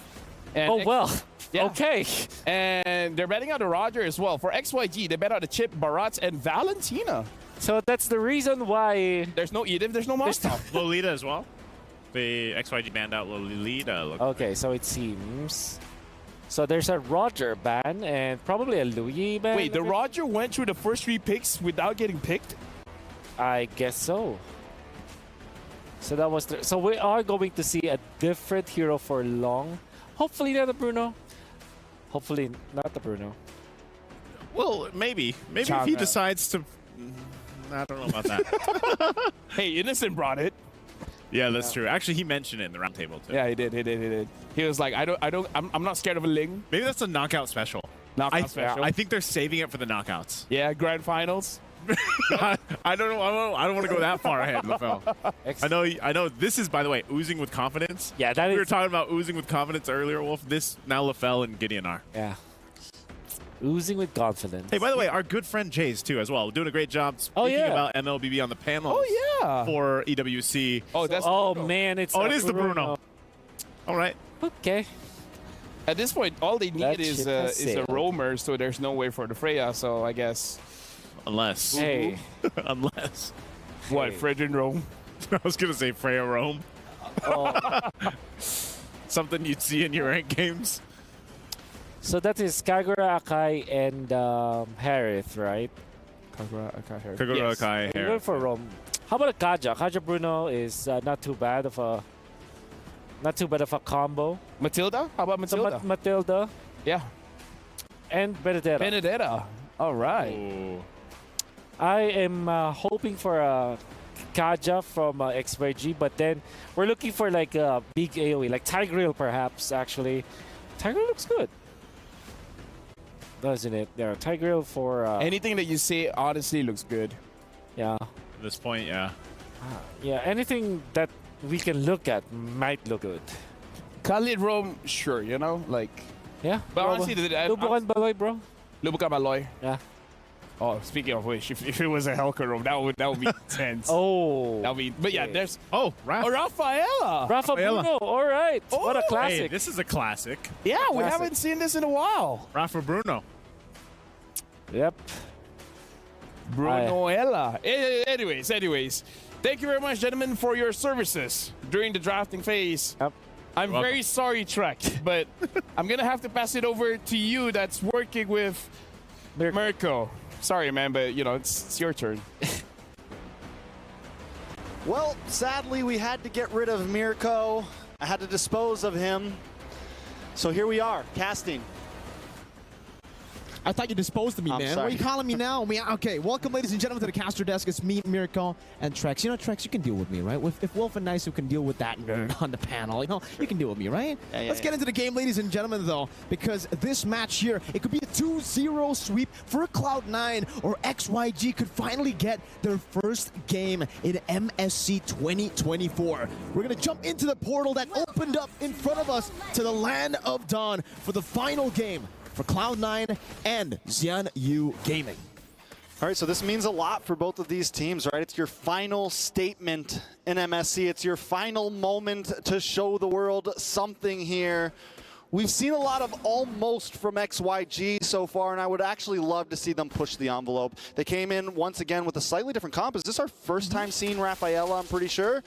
And Oh well. Yeah. Okay. And they're betting out the Roger as well. For XYG, they bet out the Chip, Barats, and Valentina. So that's the reason why. There's no Edith, there's no Moskov. Lolita as well. The XYG banned out Lolita. Okay, so it seems. So there's a Roger ban and probably a Louis ban. Wait, the Roger went through the first 3 picks without getting picked? I guess so. So that was so we are going to see a different hero for long. Hopefully not the Bruno. Hopefully not the Bruno. Well, maybe if he Changa. decides to. I don't know about that. Hey, Innocent brought it. Yeah, that's true. Actually, he mentioned it in the roundtable too. Yeah, he did. He was like, I'm not scared of a Ling. Maybe that's a knockout special. Knockout special. I think they're saving it for the knockouts. Yeah, grand finals. I don't know. I don't want to go that far ahead, LaFell. I know. This is, by the way, oozing with confidence. Yeah, that we is. were talking about oozing with confidence earlier, Wolf. This now LaFell and Gideon are. Yeah. Oozing with confidence. Hey, by the way, our good friend Jays too, as well, doing a great job speaking yeah. about MLBB on the panel. Oh yeah. For EWC. Oh, that's. Oh man, it's. Oh, it is the Bruno. All right. Okay. At this point, all they That need is ship has a sailed. roamer, so there's no way for the Freya. So I guess Unless. Hey. Unless. what Hey. Fredrin Rome. I was gonna say Freya Rome. Oh. Something you'd see in your rank games. So that is Kagura, Akai, and Harith, right? Kagura Yes. Akai We're Hair. going for Rome. How about a Kaja? Kaja Bruno is not too bad of a combo. Matilda? How about So Matilda? Matilda. Yeah. And Benedetta. Benedetta. All right. Ooh. I am hoping for a Kaja from XYG, but then we're looking for like a big AoE, like Tigreal perhaps, actually. Tigreal looks good, doesn't it? Yeah, Tigreal for... Anything that you say honestly looks good. yeah. At this point, yeah. Yeah, anything that we can look at might look good. Khalid Rome, sure, you know, like... Yeah. But honestly, Lubukan Baloy, bro. Lubukan Maloy. Yeah. Oh, speaking of which, if it was a Helker Rome, that would be intense. Oh. That would be... But yeah, there's... Oh, Oh, Rafaela! Rafa Rafaela. Bruno, all right. What a Oh. classic. Hey, this is a classic. Yeah, we Classic. haven't seen this in a while. Rafa Bruno. Yep. Brunoella. Anyways. Thank you very much, gentlemen, for your services during the drafting phase. Yep. I'm You're very sorry, Trek, but I'm going to have to pass it over to you that's working with Mirko. Sorry, man, but, you know, it's your turn. Well, sadly, we had to get rid of Mirko. I had to dispose of him. So here we are, casting. I thought you disposed of me, I'm man. sorry. What are you calling me now? Okay, welcome, ladies and gentlemen, to the caster desk. It's me, Miracle, and Trex. You know, Trex, you can deal with me, right? If Wolf and Nice who can deal with that nerd on the panel, you know, you can deal with me, right? Let's get into the game, ladies and gentlemen, though, because this match here, it could be a 2-0 sweep for Cloud9, or XYG could finally get their first game in MSC 2024. We're going to jump into the portal that opened up in front of us to the Land of Dawn for the final game for Cloud9 and Xian Yu Gaming. All right, so this means a lot for both of these teams, right? It's your final statement in MSC. It's your final moment to show the world something here. We've seen a lot of almost from XYG so far, and I would actually love to see them push the envelope. They came in once again with a slightly different comp. Is this our first time seeing Rafaela, I'm pretty sure?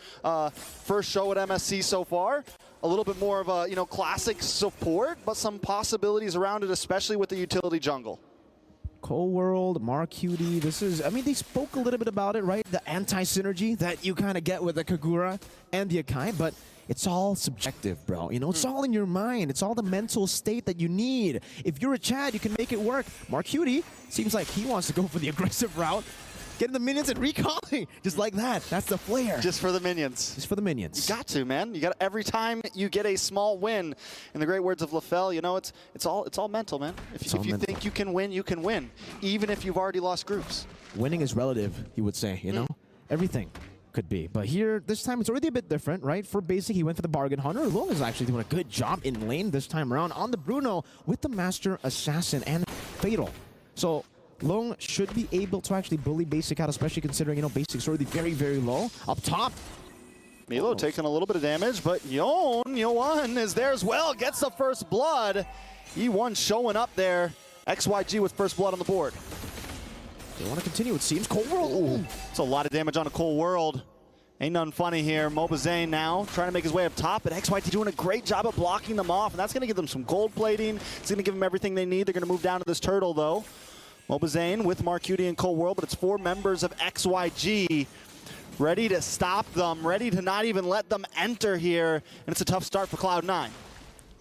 First show at MSC so far. A little bit more of a, you know, classic support, but some possibilities around it, especially with the utility jungle. Cold World, Marcuti, this is, I mean, they spoke a little bit about it, right? The anti-synergy that you kind of get with the Kagura and the Akai, but it's all subjective, bro. You know, it's all in your mind. It's all the mental state that you need. If you're a Chad, you can make it work. Marcuti seems like he wants to go for the aggressive route. Getting the minions and recalling, just like that. That's the flair. Just for the minions. Just for the minions. You got to, man. You got every time you get a small win. In the great words of LaFell, you know, it's all mental, man. If you think you can win, even if you've already lost groups. Winning is relative, he would say, you know? Everything could be. But here, this time, it's already a bit different, right? For Basic, he went for the Bargain Hunter. Long is actually doing a good job in lane this time around on the Bruno with the Master Assassin and Fatal. So Long should be able to actually bully Basic out, especially considering, you know, Basic's already very, very low. Up top, Milo taking a little bit of damage, but Yoan is there as well. Gets the first blood. E1 showing up there. XYG with first blood on the board. they want to continue, it seems. Cold World. Ooh. It's a lot of damage on a Cold World. Ain't nothing funny here. Mobazane now trying to make his way up top, but XYT doing a great job of blocking them off, and that's going to give them some gold plating. It's going to give them everything they need. They're going to move down to this turtle, though. Mobazane with Marcuti and Cold World, but it's 4 members of XYG ready to stop them, ready to not even let them enter here, and it's a tough start for Cloud9.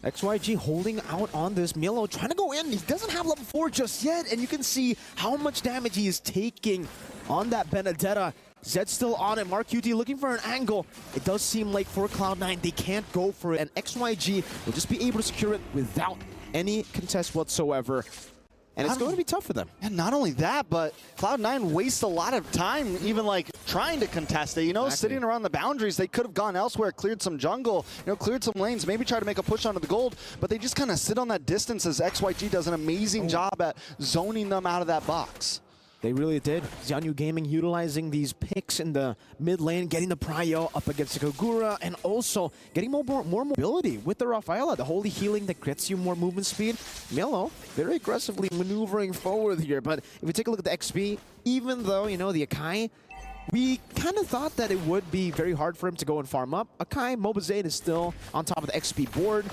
XYG holding out on this. Milo trying to go in. He doesn't have level 4 just yet, and you can see how much damage he is taking on that Benedetta. Zed's still on it. Marcuti looking for an angle. It does seem like for Cloud9, they can't go for it, and XYG will just be able to secure it without any contest whatsoever. And it's going to be tough for them. And not only that, but Cloud9 wastes a lot of time even like trying to contest it. You know, Exactly. sitting around the boundaries, they could have gone elsewhere, cleared some jungle, you know, cleared some lanes, maybe try to make a push onto the gold, but they just kind of sit on that distance as XYG does an amazing job at zoning them out of that box. They really did. Xian Yu Gaming utilizing these picks in the mid lane, getting the Prio up against the Kagura, and also getting more mobility with the Rafaela, the holy healing that gets you more movement speed. Milo very aggressively maneuvering forward here, but if we take a look at the XP, even though, you know, the Akai, we kind of thought that it would be very hard for him to go and farm up. Akai, Mobazane is still on top of the XP board.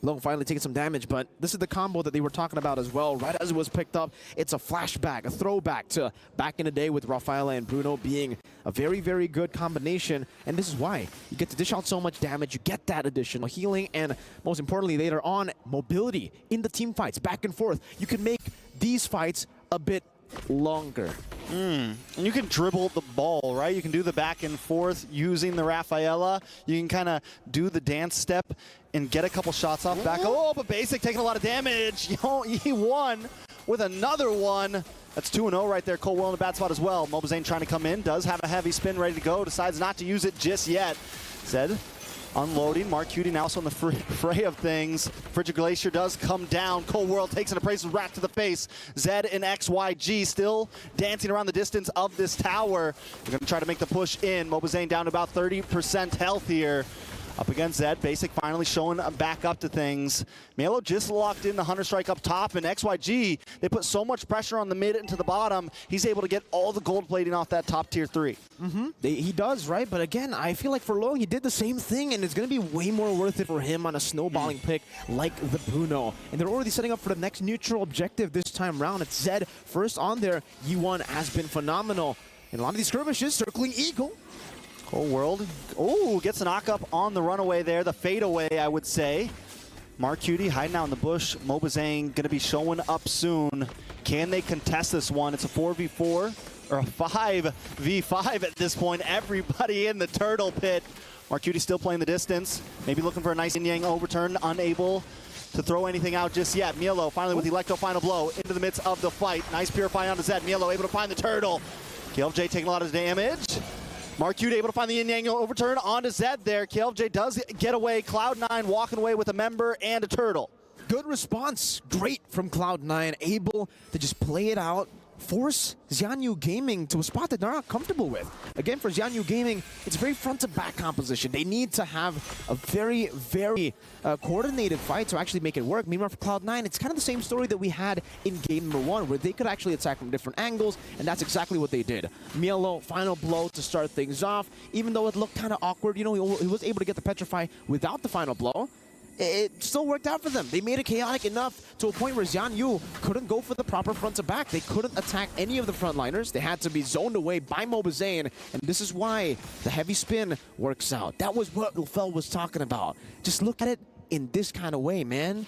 Long finally taking some damage, but this is the combo that they were talking about as well. Right as it was picked up, it's a flashback, a throwback to back in the day with Rafaela and Bruno being a very, very good combination. And this is why you get to dish out so much damage. You get that additional healing, and most importantly, later on, mobility in the team fights, back and forth. You can make these fights a bit longer. And you can dribble the ball, right? You can do the back and forth using the Rafaela. You can kind of do the dance step and get a couple shots off back. Oh, but Basic taking a lot of damage. He won with another one. That's 2-0 right there. Cole Will in the bad spot as well. Mobazane trying to come in, does have a heavy spin ready to go, decides not to use it just yet. Zed unloading. Mark Cutie now also in the fray of things. Frigid Glacier does come down. Cold World takes an abrasive rat to the face. Zed and XYG still dancing around the distance of this tower. They're going to try to make the push in. Mobazane down to about 30% health here. Up against Zed. Basic finally showing back up to things. Melo just locked in the Hunter Strike up top, and XYG, they put so much pressure on the mid and to the bottom, he's able to get all the gold plating off that top tier 3. He does, right? But again, I feel like for Long, he did the same thing, and it's going to be way more worth it for him on a snowballing pick like the Bruno. And they're already setting up for the next neutral objective this time round. It's Zed first on there. E1 has been phenomenal. And a lot of these skirmishes circling Eagle. Cold World, oh, gets a knock-up on the runaway there, the fadeaway, I would say. Mark Cutie hiding out in the bush. Mobazane going to be showing up soon. Can they contest this one? It's a 4v4, or a 5v5 at this point. Everybody in the turtle pit. Mark Cutie still playing the distance. Maybe looking for a nice yin-yang overturn. Unable to throw anything out just yet. Mielo finally with the Electro final blow into the midst of the fight. Nice purify onto Zed. Mielo able to find the turtle. KLJ taking a lot of damage. Mark Cutie able to find the yin-yang overturn onto Zed there. KLJ does get away. Cloud9 walking away with a member and a turtle. Good response. Great from Cloud9. Able to just play it out. Force Xianyu Gaming to a spot that they're not comfortable with. Again, for Xianyu Gaming, it's very front-to-back composition. They need to have a very, very coordinated fight to actually make it work. Meanwhile, for Cloud9, it's kind of the same story that we had in game number 1, where they could actually attack from different angles, and that's exactly what they did. Mielo, final blow to start things off. Even though it looked kind of awkward, you know, he was able to get the Petrify without the final blow. It still worked out for them. They made it chaotic enough to a point where Xianyu couldn't go for the proper front to back. They couldn't attack any of the frontliners. They had to be zoned away by Mobazane, and this is why the heavy spin works out. That was what Lefel was talking about. Just look at it in this kind of way, man.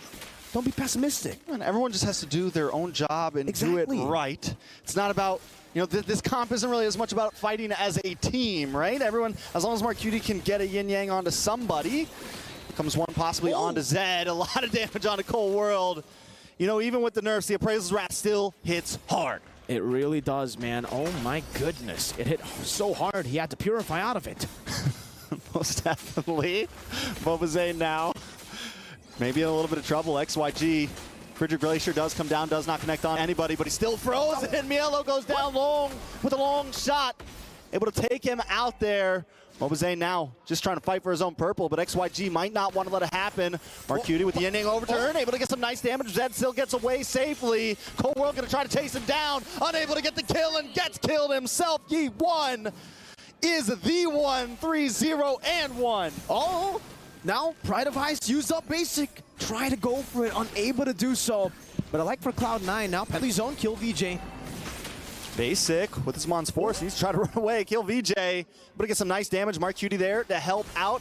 Don't be pessimistic. And everyone just has to do their own job and do it right. It's not about, you know, this comp isn't really as much about fighting as a team, right? Everyone, as long as Mark Cutie can get a yin-yang onto somebody, comes one possibly onto Zed. A lot of damage onto Cold World. You know, even with the nerfs, the Appraisal's Wrath still hits hard. It really does, man. Oh my goodness. It hit so hard, he had to purify out of it. Most definitely. Mobazane now. Maybe in a little bit of trouble. XYG. Frigid Glacier does come down, does not connect on anybody, but he's still frozen. Mielo goes down long with a long shot. Able to take him out there. Mobazane now just trying to fight for his own purple, but XYG might not want to let it happen. Mark Cutie with the ending overturn, able to get some nice damage. Zed still gets away safely. Cold World going to try to chase him down, unable to get the kill and gets killed himself. Ye1 is the one, 3-0 and 1. Oh, now Pride of Ice used up basic. Try to go for it, unable to do so. But I like for Cloud9 now, penalty zone, kill VJ. Basic with his Mons Force. He's trying to run away, kill VJ. But get some nice damage. Mark Cutie there to help out.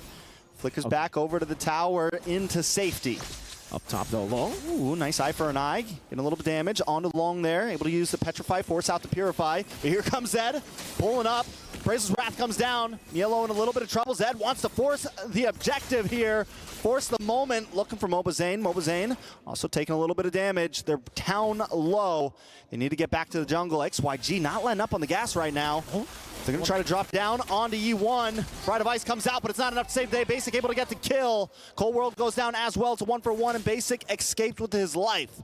Flickers back over to the tower into safety. Up top though, Long. Ooh, nice eye for an eye. Getting a little bit of damage onto Long there. Able to use the Petrify, force out the Purify. But here comes Zed, pulling up. Appraisal's Wrath comes down. Mielo in a little bit of trouble. Zed wants to force the objective here. Force the moment, looking for Mobazane. Mobazane also taking a little bit of damage. They're down low. They need to get back to the jungle. XYG not letting up on the gas right now. They're going to try to drop down onto E1. Pride of Ice comes out, but it's not enough to save the day. Basic able to get the kill. Cold World goes down as well. It's a 1-for-1, and Basic escaped with his life.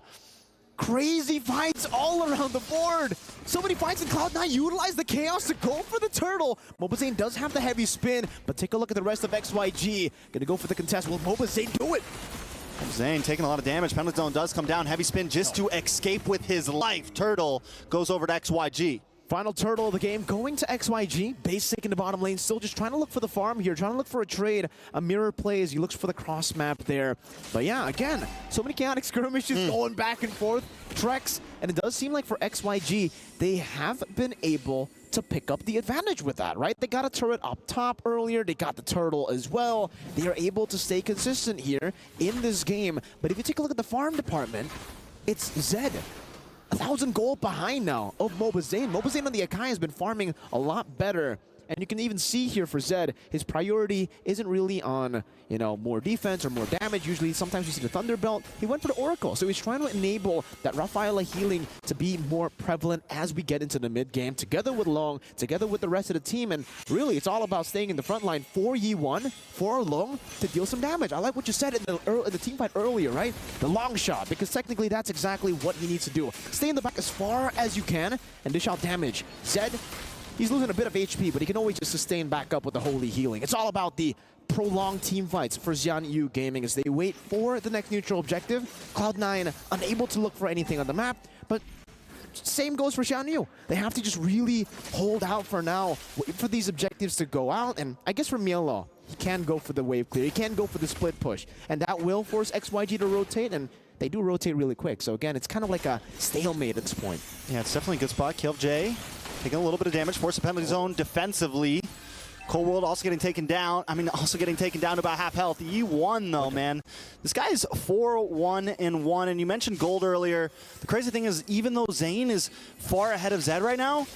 Crazy fights all around the board. So many fights in Cloud9 utilize the chaos to go for the turtle. Mobazane does have the heavy spin, but take a look at the rest of XYG. Gonna go for the contest. Will Mobazane do it? Mobazane taking a lot of damage. Penalty zone does come down. Heavy spin just to escape with his life. Turtle goes over to XYG. Final turtle of the game going to XYG. Basic in the bottom lane, still just trying to look for the farm here, trying to look for a trade, a mirror play as he looks for the cross map there. But yeah, again, so many chaotic skirmishes going back and forth. Trex, and it does seem like for XYG, they have been able to pick up the advantage with that, right? They got a turret up top earlier, they got the turtle as well. They are able to stay consistent here in this game. But if you take a look at the farm department, it's Zed. 1,000 gold behind now of MLBB. MLBB on the Akai has been farming a lot better. And you can even see here for Zed, his priority isn't really on, you know, more defense or more damage. Usually, sometimes you see the Thunder Belt. He went for the Oracle. So he's trying to enable that Rafaela healing to be more prevalent as we get into the mid game, together with Long, together with the rest of the team. And really, it's all about staying in the front line for Yi1, for Long to deal some damage. I like what you said in the team fight earlier, right? The long shot, because technically that's exactly what he needs to do. Stay in the back as far as you can and dish out damage. Zed, he's losing a bit of HP, but he can always just sustain back up with the holy healing. It's all about the prolonged team fights for Xianyu Gaming as they wait for the next neutral objective. Cloud9 unable to look for anything on the map, but same goes for Xianyu. They have to just really hold out for now, wait for these objectives to go out, and I guess for Mielo, he can go for the wave clear, he can go for the split push, and that will force XYG to rotate, and they do rotate really quick. So again, it's kind of like a stalemate at this point. Yeah, it's definitely a good spot. KillJ taking a little bit of damage, force the penalty zone defensively. Cold World also getting taken down. Also getting taken down to about half health. Yi1 though, man. This guy is 4-1-1, and you mentioned gold earlier. The crazy thing is, even though Zane is far ahead of Zed right now,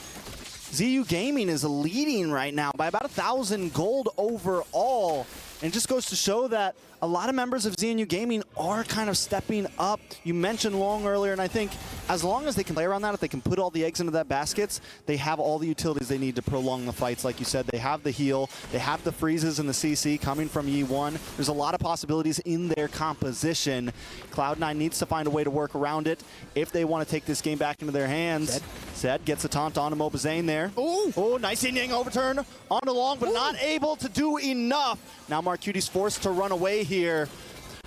ZU Gaming is leading right now by about 1,000 gold overall. And it just goes to show that a lot of members of ZNU Gaming are kind of stepping up. You mentioned Long earlier, and I think as long as they can play around that, if they can put all the eggs into that baskets, they have all the utilities they need to prolong the fights. Like you said, they have the heal, they have the freezes and the CC coming from Yi1. There's a lot of possibilities in their composition. Cloud9 needs to find a way to work around it if they want to take this game back into their hands. Zed gets a taunt onto MLBB there. Oh, nice Yin-Yang overturn onto Long, but not able to do enough. Now Marcuti's forced to run away here.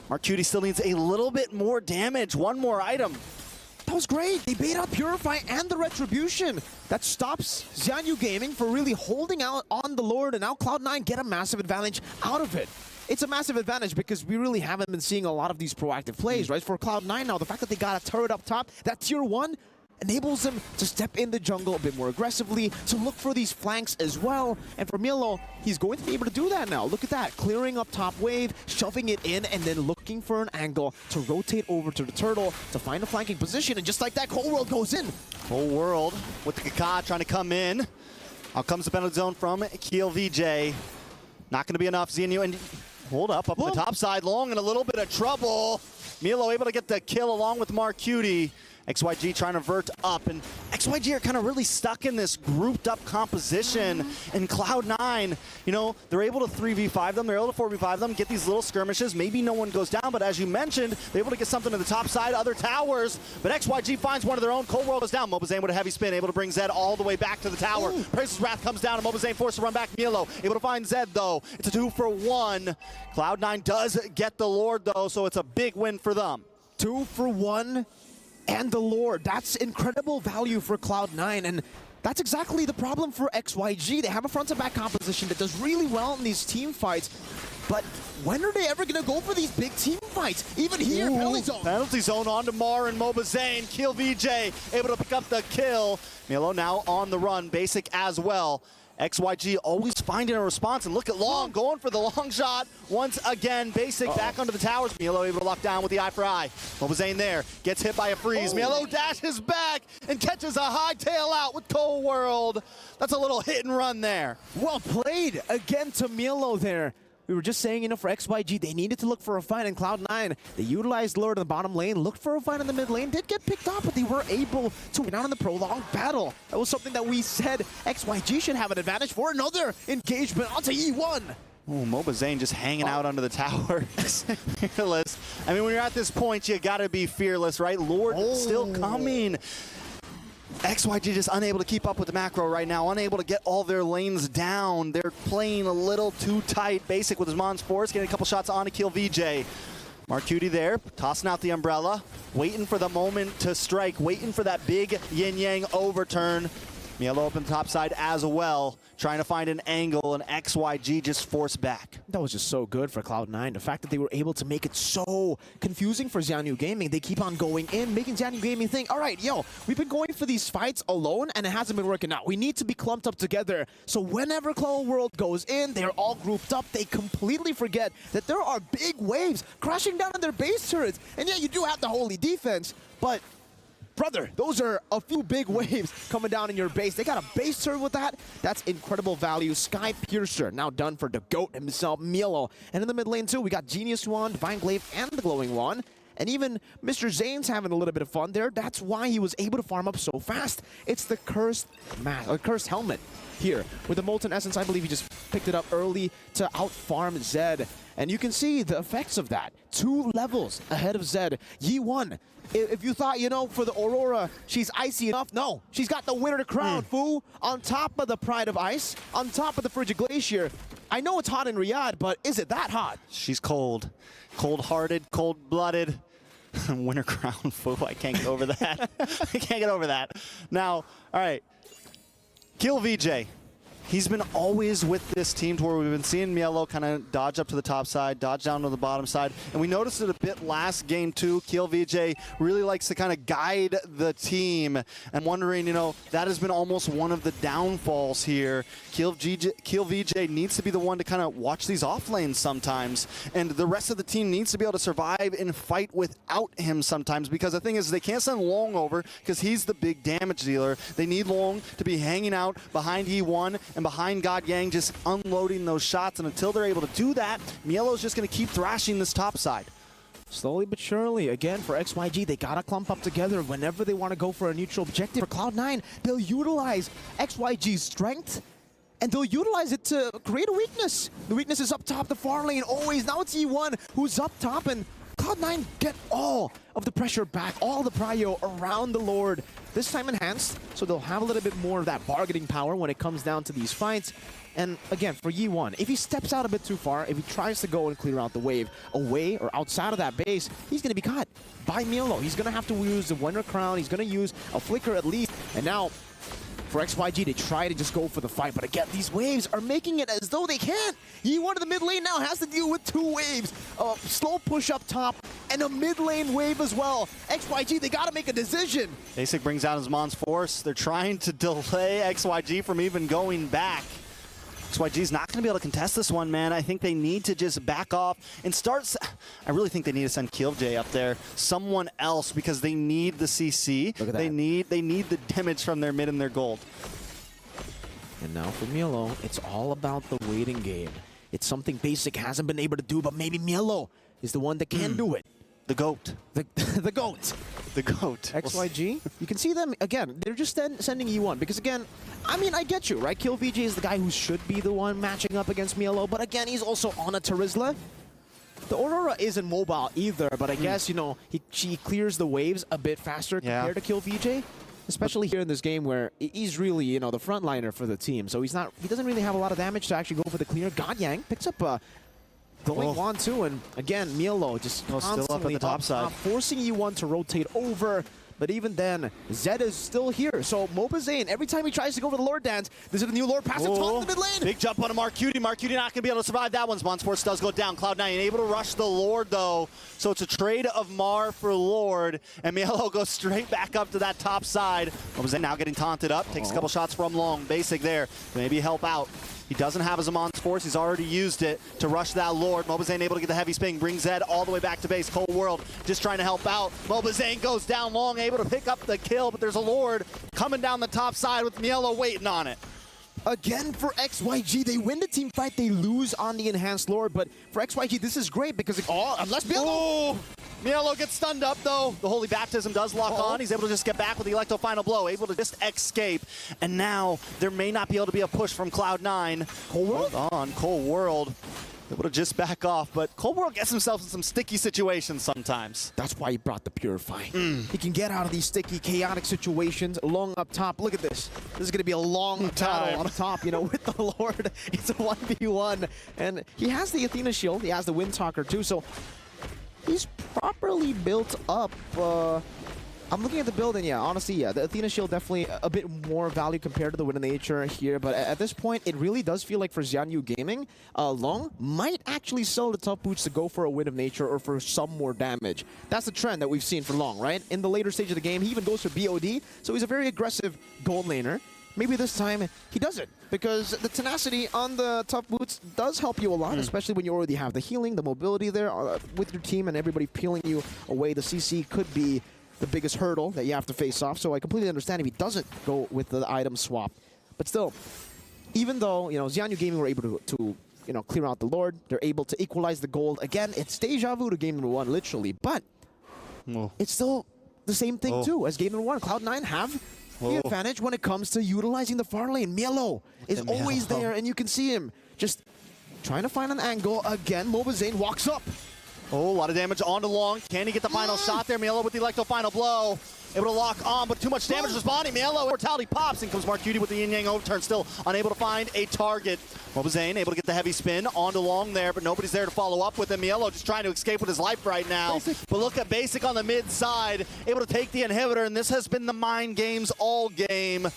Marcuti still needs a little bit more damage, one more item. That was great. They bait out Purify and the Retribution. That stops Xianyu Gaming for really holding out on the Lord, and now Cloud9 get a massive advantage out of it. It's a massive advantage because we really haven't been seeing a lot of these proactive plays, right? For Cloud9 now, the fact that they got a turret up top, that tier 1, enables them to step in the jungle a bit more aggressively, to look for these flanks as well. And for Mielo, he's going to be able to do that now. Look at that, clearing up top wave, shoving it in, and then looking for an angle to rotate over to the turtle to find a flanking position. And just like that, Cold World goes in. Cold World with the Kaka trying to come in. Out comes the penalty zone from KillVJ. Not going to be enough. ZNU and hold up on the top side. Long in a little bit of trouble. Mielo able to get the kill along with Marcuti. XYG trying to vert up, and XYG are kind of really stuck in this grouped up composition. And Cloud9, you know, they're able to 3v5 them, they're able to 4v5 them, get these little skirmishes. Maybe no one goes down, but as you mentioned, they're able to get something to the top side, other towers. But XYG finds one of their own. Cold World goes down. MLBB with a heavy spin, able to bring Zed all the way back to the tower. Price's Wrath comes down, and MLBB forced to run back. Mielo able to find Zed though. It's a 2-for-1. Cloud9 does get the Lord though, so it's a big win for them. 2-for-1. And the Lord, that's incredible value for Cloud9, and that's exactly the problem for XYG. They have a front-to-back composition that does really well in these team fights, but when are they ever going to go for these big team fights? Even here, penalty zone. Penalty zone onto Mar and MLBB. KillVJ able to pick up the kill. Mielo now on the run, basic as well. XYG always finding a response, and look at Long going for the long shot once again. Basic back onto the towers. Mielo able to lock down with the eye for eye. MLBB there, gets hit by a freeze. Mielo dashes back and catches a high tail out with Cold World. That's a little hit and run there. Well played again to Mielo there. We were just saying, you know, for XYG, they needed to look for a fight in Cloud9. They utilized Lord in the bottom lane, looked for a fight in the mid lane, did get picked up, but they were able to win out in the prolonged battle. That was something that we said XYG should have an advantage for. Another engagement onto Yi1. Oh, MLBB just hanging out under the tower. Fearless. I mean, when you're at this point, you gotta be fearless, right? Lord still coming. XYG just unable to keep up with the macro right now, unable to get all their lanes down. They're playing a little too tight. Basic with his Mon's Force, getting a couple shots on to KillVJ. Marcuti there, tossing out the umbrella, waiting for the moment to strike, waiting for that big yin-yang overturn. Mielo up on the top side as well, trying to find an angle, and XYG just forced back. That was just so good for Cloud9. The fact that they were able to make it so confusing for Xianyu Gaming. They keep on going in, making Xianyu Gaming think, all right, yo, we've been going for these fights alone, and it hasn't been working out. We need to be clumped up together. So whenever Clone World goes in, they're all grouped up. They completely forget that there are big waves crashing down on their base turrets. And yeah, you do have the holy defense, but brother, those are a few big waves coming down in your base. They got a base turret with that. That's incredible value. Sky Piercer now done for the GOAT himself, Mielo. And in the mid lane too, we got Genius Wand, Divine Glaive, and the Glowing Wand. And even Mr. Zane's having a little bit of fun there. That's why he was able to farm up so fast. It's the cursed cursed helmet here with the Molten Essence. I believe he just picked it up early to out-farm Zed. And you can see the effects of that. 2 levels ahead of Zed. Yi1. If you thought, you know, for the Aurora, she's icy enough, no. She's got the winner to crown, fool. On top of the Pride of Ice, on top of the Frigid Glacier. I know it's hot in Riyadh, but is it that hot? She's cold. Cold-hearted, cold-blooded. Winter crown, fool. I can't get over that. I can't get over that. Now, all right. Kill VJ. He's been always with this team to where we've been seeing Mielo kind of dodge up to the top side, dodge down to the bottom side. And we noticed it a bit last game too. Kill VJ really likes to kind of guide the team. And wondering, you know, that has been almost one of the downfalls here. Kill VJ needs to be the one to kind of watch these off lanes sometimes. And the rest of the team needs to be able to survive and fight without him sometimes. Because the thing is, they can't send Long over because he's the big damage dealer. They need Long to be hanging out behind E1 and behind God Yang, just unloading those shots. And until they're able to do that, Mielo's just going to keep thrashing this top side. Slowly but surely, again, for XYG, they gotta clump up together whenever they want to go for a neutral objective. For Cloud9, they'll utilize XYG's strength, and they'll utilize it to create a weakness. The weakness is up top, the far lane, always. Now it's E1 who's up top, and Cloud9 get all of the pressure back, all the prio around the Lord. This time enhanced, so they'll have a little bit more of that bargaining power when it comes down to these fights. And again, for Yi1, if he steps out a bit too far, if he tries to go and clear out the wave away or outside of that base, he's going to be caught by Mielo. He's going to have to use the Winter Crown. He's going to use a Flicker at least. And now, for XYG, they try to just go for the fight. But again, these waves are making it as though they can't. Yi1 in the mid lane now has to deal with 2 waves. A slow push up top and a mid lane wave as well. XYG, they got to make a decision. Basic brings out his Mon's Force. They're trying to delay XYG from even going back. XYG's not going to be able to contest this one, man. I think they need to just back off and start. I really think they need to send KillJ up there, someone else, because they need the CC. Look at that. They need the damage from their mid and their gold. And now for Mielo, it's all about the waiting game. It's something Basic hasn't been able to do, but maybe Mielo is the one that can do it. The GOAT. The GOAT. The GOAT. XYG, you can see them, again, they're just sending E1, because again, I mean, I get you, right? Kill VJ is the guy who should be the one matching up against Mielo, but again, he's also on a Terizla. The Aurora isn't mobile either, but I guess, you know, she clears the waves a bit faster compared to Kill VJ. Especially here in this game where he's really, you know, the frontliner for the team. So he doesn't really have a lot of damage to actually go for the clear. God Yang picks up Glowing Wand too, and again, Mielo just constantly still up at the top side, forcing E1 to rotate over. But even then, Zed is still here. So Mobazane, every time he tries to go for the Lord Dance, there's a new Lord passive taunt in the mid lane. Big jump on a Marcuti. Marcuti not going to be able to survive that one. Mon's Force does go down. Cloud9 able to rush the Lord, though. So it's a trade of Mar for Lord. And Mielo goes straight back up to that top side. Mobazane now getting taunted up. Takes a couple shots from Long. Basic there. Maybe help out. He doesn't have his Amon's Force. He's already used it to rush that Lord. Mobazane able to get the heavy spin. Brings Zed all the way back to base. Cold World just trying to help out. Mobazane goes down Long, able to pick up the kill, but there's a Lord coming down the top side with Mielo waiting on it. Again for XYG, they win the team fight, they lose on the enhanced Lord, but for XYG, this is great because, unless Mielo... Mielo gets stunned up, though. The Holy Baptism does lock on. He's able to just get back with the Electro Final Blow, able to just escape. And now there may not be able to be a push from Cloud9. Cold World? Hold on, Cold World. Able to just back off, but Cold World gets himself in some sticky situations sometimes. That's why he brought the Purify. He can get out of these sticky, chaotic situations. Long up top. Look at this. This is going to be a long battle on top, you know, with the Lord. It's a 1v1. And he has the Athena Shield. He has the Windtalker, too. So he's properly built up I'm looking at the build, and yeah, honestly, yeah, the Athena Shield definitely a bit more value compared to the Wind of Nature here, but at this point, it really does feel like for Xianyu Gaming, Long might actually sell the tough boots to go for a Wind of Nature or for some more damage. That's the trend that we've seen for Long, right? In the later stage of the game, he even goes for BOD, so he's a very aggressive gold laner. Maybe this time he doesn't, because the tenacity on the tough boots does help you a lot, especially when you already have the healing, the mobility there with your team and everybody peeling you away. The CC could be the biggest hurdle that you have to face off, so I completely understand if he doesn't go with the item swap. But still, even though, you know, Xianyu Gaming were able to you know, clear out the Lord, they're able to equalize the gold. Again, it's deja vu to game number 1, literally, but it's still the same thing too as game number 1. Cloud9 have the advantage when it comes to utilizing the far lane. Mielo is always there, and you can see him just trying to find an angle. Again, Mobazane walks up. Oh, a lot of damage on to Long. Can he get the final shot there? Mielo with the Electro final blow. Able to lock on, but too much damage responding. Mielo, mortality pops, and comes Marcuti with the yin-yang overturn, still unable to find a target. Mobazane able to get the heavy spin onto Long there, but nobody's there to follow up with him. Mielo just trying to escape with his life right now. But look at Basic on the mid side, able to take the inhibitor, and this has been the mind games all game.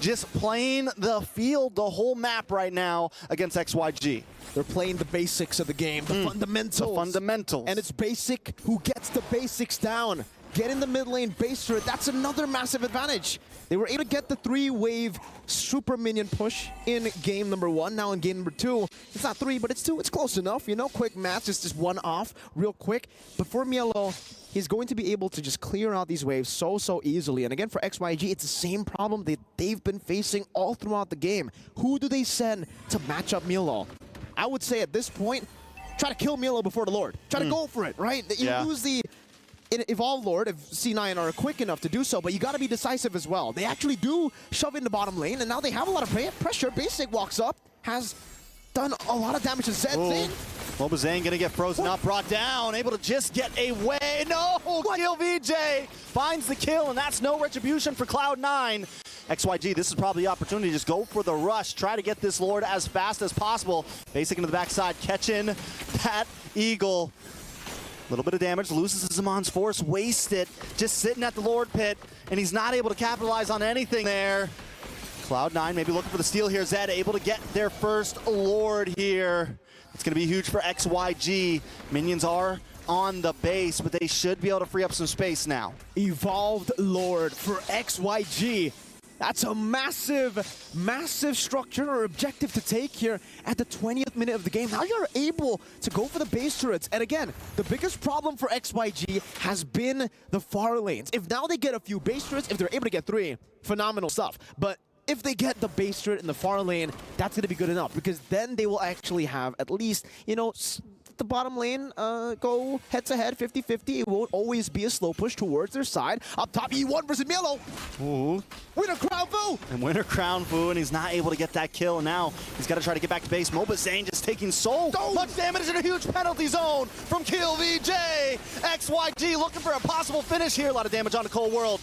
Just playing the field, the whole map right now against XYG. They're playing the basics of the game, the fundamentals. The fundamentals. And it's Basic who gets the basics down. Get in the mid lane base turret. That's another massive advantage. They were able to get the 3-wave super minion push in game number 1. Now in game number 2, it's not 3, but it's 2. It's close enough. You know, quick match, just one off real quick. But for Mielo, he's going to be able to just clear out these waves so easily. And again, for XYG, it's the same problem that they've been facing all throughout the game. Who do they send to match up Mielo? I would say at this point, try to kill Mielo before the Lord. Try to go for it, right? You lose the Evolve Lord if C9 are quick enough to do so, but you got to be decisive as well. They actually do shove in the bottom lane, and now they have a lot of pressure. Basic walks up, has done a lot of damage to Zed's in. Mobazane gonna get frozen up, brought down, able to just get away. No, Kill VJ finds the kill, and that's no retribution for Cloud9. XYG, this is probably the opportunity to just go for the rush, try to get this Lord as fast as possible. Basic into the backside, catching that Eagle. A little bit of damage, loses Zaman's force, waste it, just sitting at the Lord pit, and he's not able to capitalize on anything there. Cloud9 maybe looking for the steal here. Zed able to get their first Lord here. It's going to be huge for XYG. Minions are on the base, but they should be able to free up some space now. Evolved Lord for XYG. That's a massive structure or objective to take here at the 20th minute of the game. Now you're able to go for the base turrets. And again, the biggest problem for XYG has been the far lanes. If now they get a few base turrets, if they're able to get 3, phenomenal stuff. But if they get the base turret in the far lane, that's going to be good enough, because then they will actually have at least, you know, the bottom lane go head-to-head, 50-50. It won't always be a slow push towards their side. Up top, E1 versus Mielo. Ooh. Winner Crown Fu! And Winner Crown Fu, and he's not able to get that kill. And now he's got to try to get back to base. Mobazane just taking so much damage in a huge penalty zone from Kill VJ. XYG looking for a possible finish here. A lot of damage on the Cold World.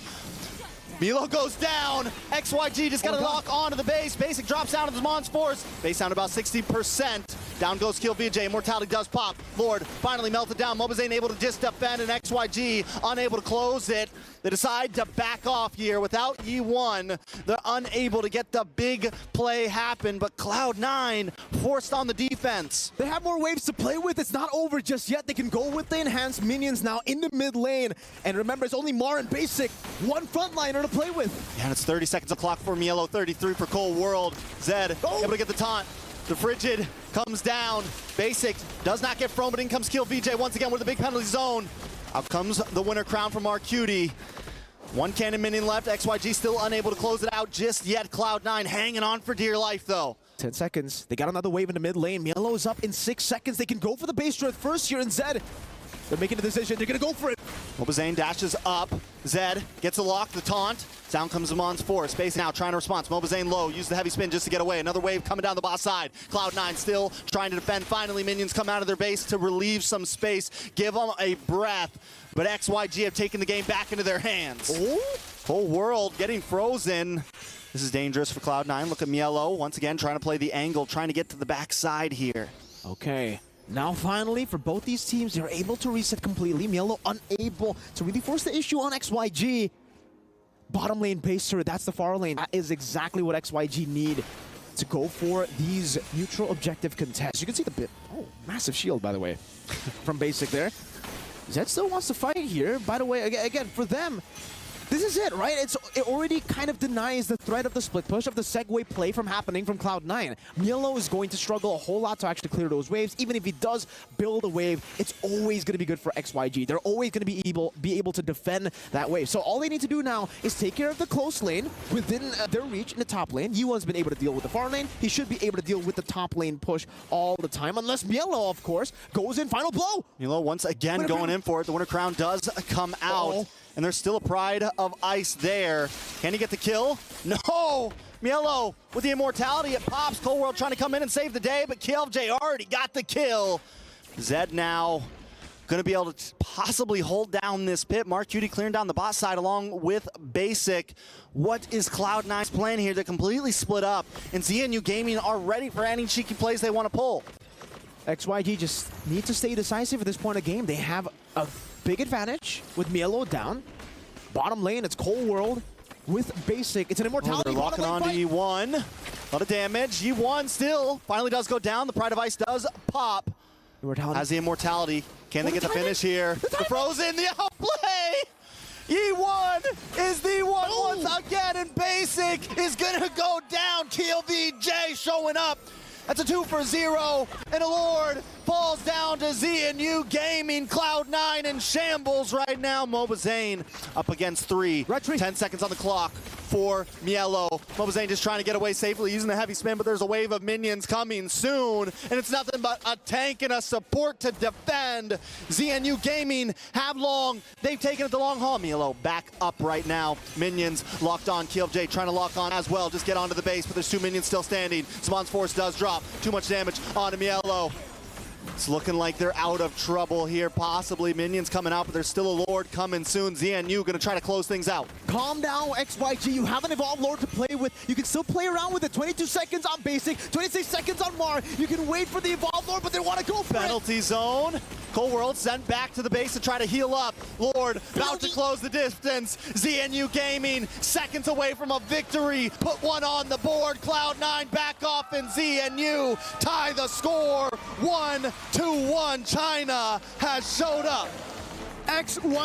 Mielo goes down. XYG just got to lock onto the base. Basic drops down to the Zaman's force. Base down about 60%. Down goes Kill VJ. Immortality does pop. Lord finally melted down. Mobazane able to just defend, and XYG unable to close it. They decide to back off here without E1. They're unable to get the big play happen, but Cloud9 forced on the defense. They have more waves to play with. It's not over just yet. They can go with the enhanced minions now in the mid lane. And remember, it's only Mar and Basic, one frontliner to play with. And it's 30 seconds of clock for Mielo, 33 for Cold World. Zed able to get the taunt. The Frigid comes down. Basic does not get thrown, but in comes Kill VJ once again with a big penalty zone. Out comes the Winner Crown from Marcuti. One cannon minion left. XYG still unable to close it out just yet. Cloud9 hanging on for dear life, though. 10 seconds. They got another wave in the mid lane. Mielo is up in 6 seconds. They can go for the base turret first here, and Zed, they're making a decision. They're going to go for it. Mobazane dashes up. Zed gets a lock, the taunt. Down comes Zaman's force. Base now trying to respond. Mobazane low, use the heavy spin just to get away. Another wave coming down the boss side. Cloud9 still trying to defend. Finally, minions come out of their base to relieve some space, give them a breath. But XYG have taken the game back into their hands. Ooh. Whole world getting frozen. This is dangerous for Cloud9. Look at Mielo once again trying to play the angle, trying to get to the backside here. Okay. Now finally, for both these teams, they're able to reset completely. Mielo unable to really force the issue on XYG. Bottom lane base turret, that's the far lane. That is exactly what XYG need to go for these neutral objective contests. You can see the bit. Oh, massive shield, by the way, from Basic there. Zed still wants to fight here. By the way, again, for them, this is it, right? It already kind of denies the threat of the split push, of the segue play from happening from Cloud9. Mielo is going to struggle a whole lot to actually clear those waves. Even if he does build a wave, it's always going to be good for XYG. They're always going to be able to defend that wave. So all they need to do now is take care of the close lane within their reach in the top lane. Yuan's been able to deal with the far lane. He should be able to deal with the top lane push all the time, unless Mielo, of course, goes in. Final blow. Mielo once again going in for it. The Winter Crown does come out. And there's still a Pride of Ice there. Can he get the kill? No! Mielo with the immortality, it pops. Cold World trying to come in and save the day, but KLJ already got the kill. Zed now gonna be able to possibly hold down this pit. Mark Cutie clearing down the bot side along with Basic. What is Cloud9's plan here to completely split up? And ZNU Gaming are ready for any cheeky plays they want to pull. XYG just need to stay decisive at this point of game. They have a big advantage with Mielo down. Bottom lane, it's Cold World with Basic. It's an immortality. They're locking on to E1. A lot of damage. E1 still finally does go down. The Pride of Ice does pop. Immortality. Has the immortality. Can they get the finish here? The Frozen, the outplay! E1 is the one once again, and Basic is gonna go down. Kill VJ showing up. That's a 2 for 0, and a Lord falls down to ZNU Gaming. Cloud9 in shambles right now. Mobazane up against 3. 10 seconds on the clock for Mielo. Mobazane just trying to get away safely using the heavy spin, but there's a wave of minions coming soon, and it's nothing but a tank and a support to defend. ZNU Gaming have long. They've taken it the long haul. Mielo back up right now. Minions locked on. KLJ trying to lock on as well. Just get onto the base, but there's 2 minions still standing. Spawn's Force does drop. Too much damage onto Mielo. It's looking like they're out of trouble here, possibly. Minions coming out, but there's still a Lord coming soon. ZNU gonna try to close things out. Calm down, XYG. You have an evolved Lord to play with. You can still play around with it. 22 seconds on Basic, 26 seconds on Mar. You can wait for the evolved Lord, but they want to go for Penalty zone. Cold World sent back to the base to try to heal up. Lord about to close the distance. ZNU Gaming seconds away from a victory. Put one on the board. Cloud9 back off, and ZNU tie the score. 1-2-1. China has showed up. XYG.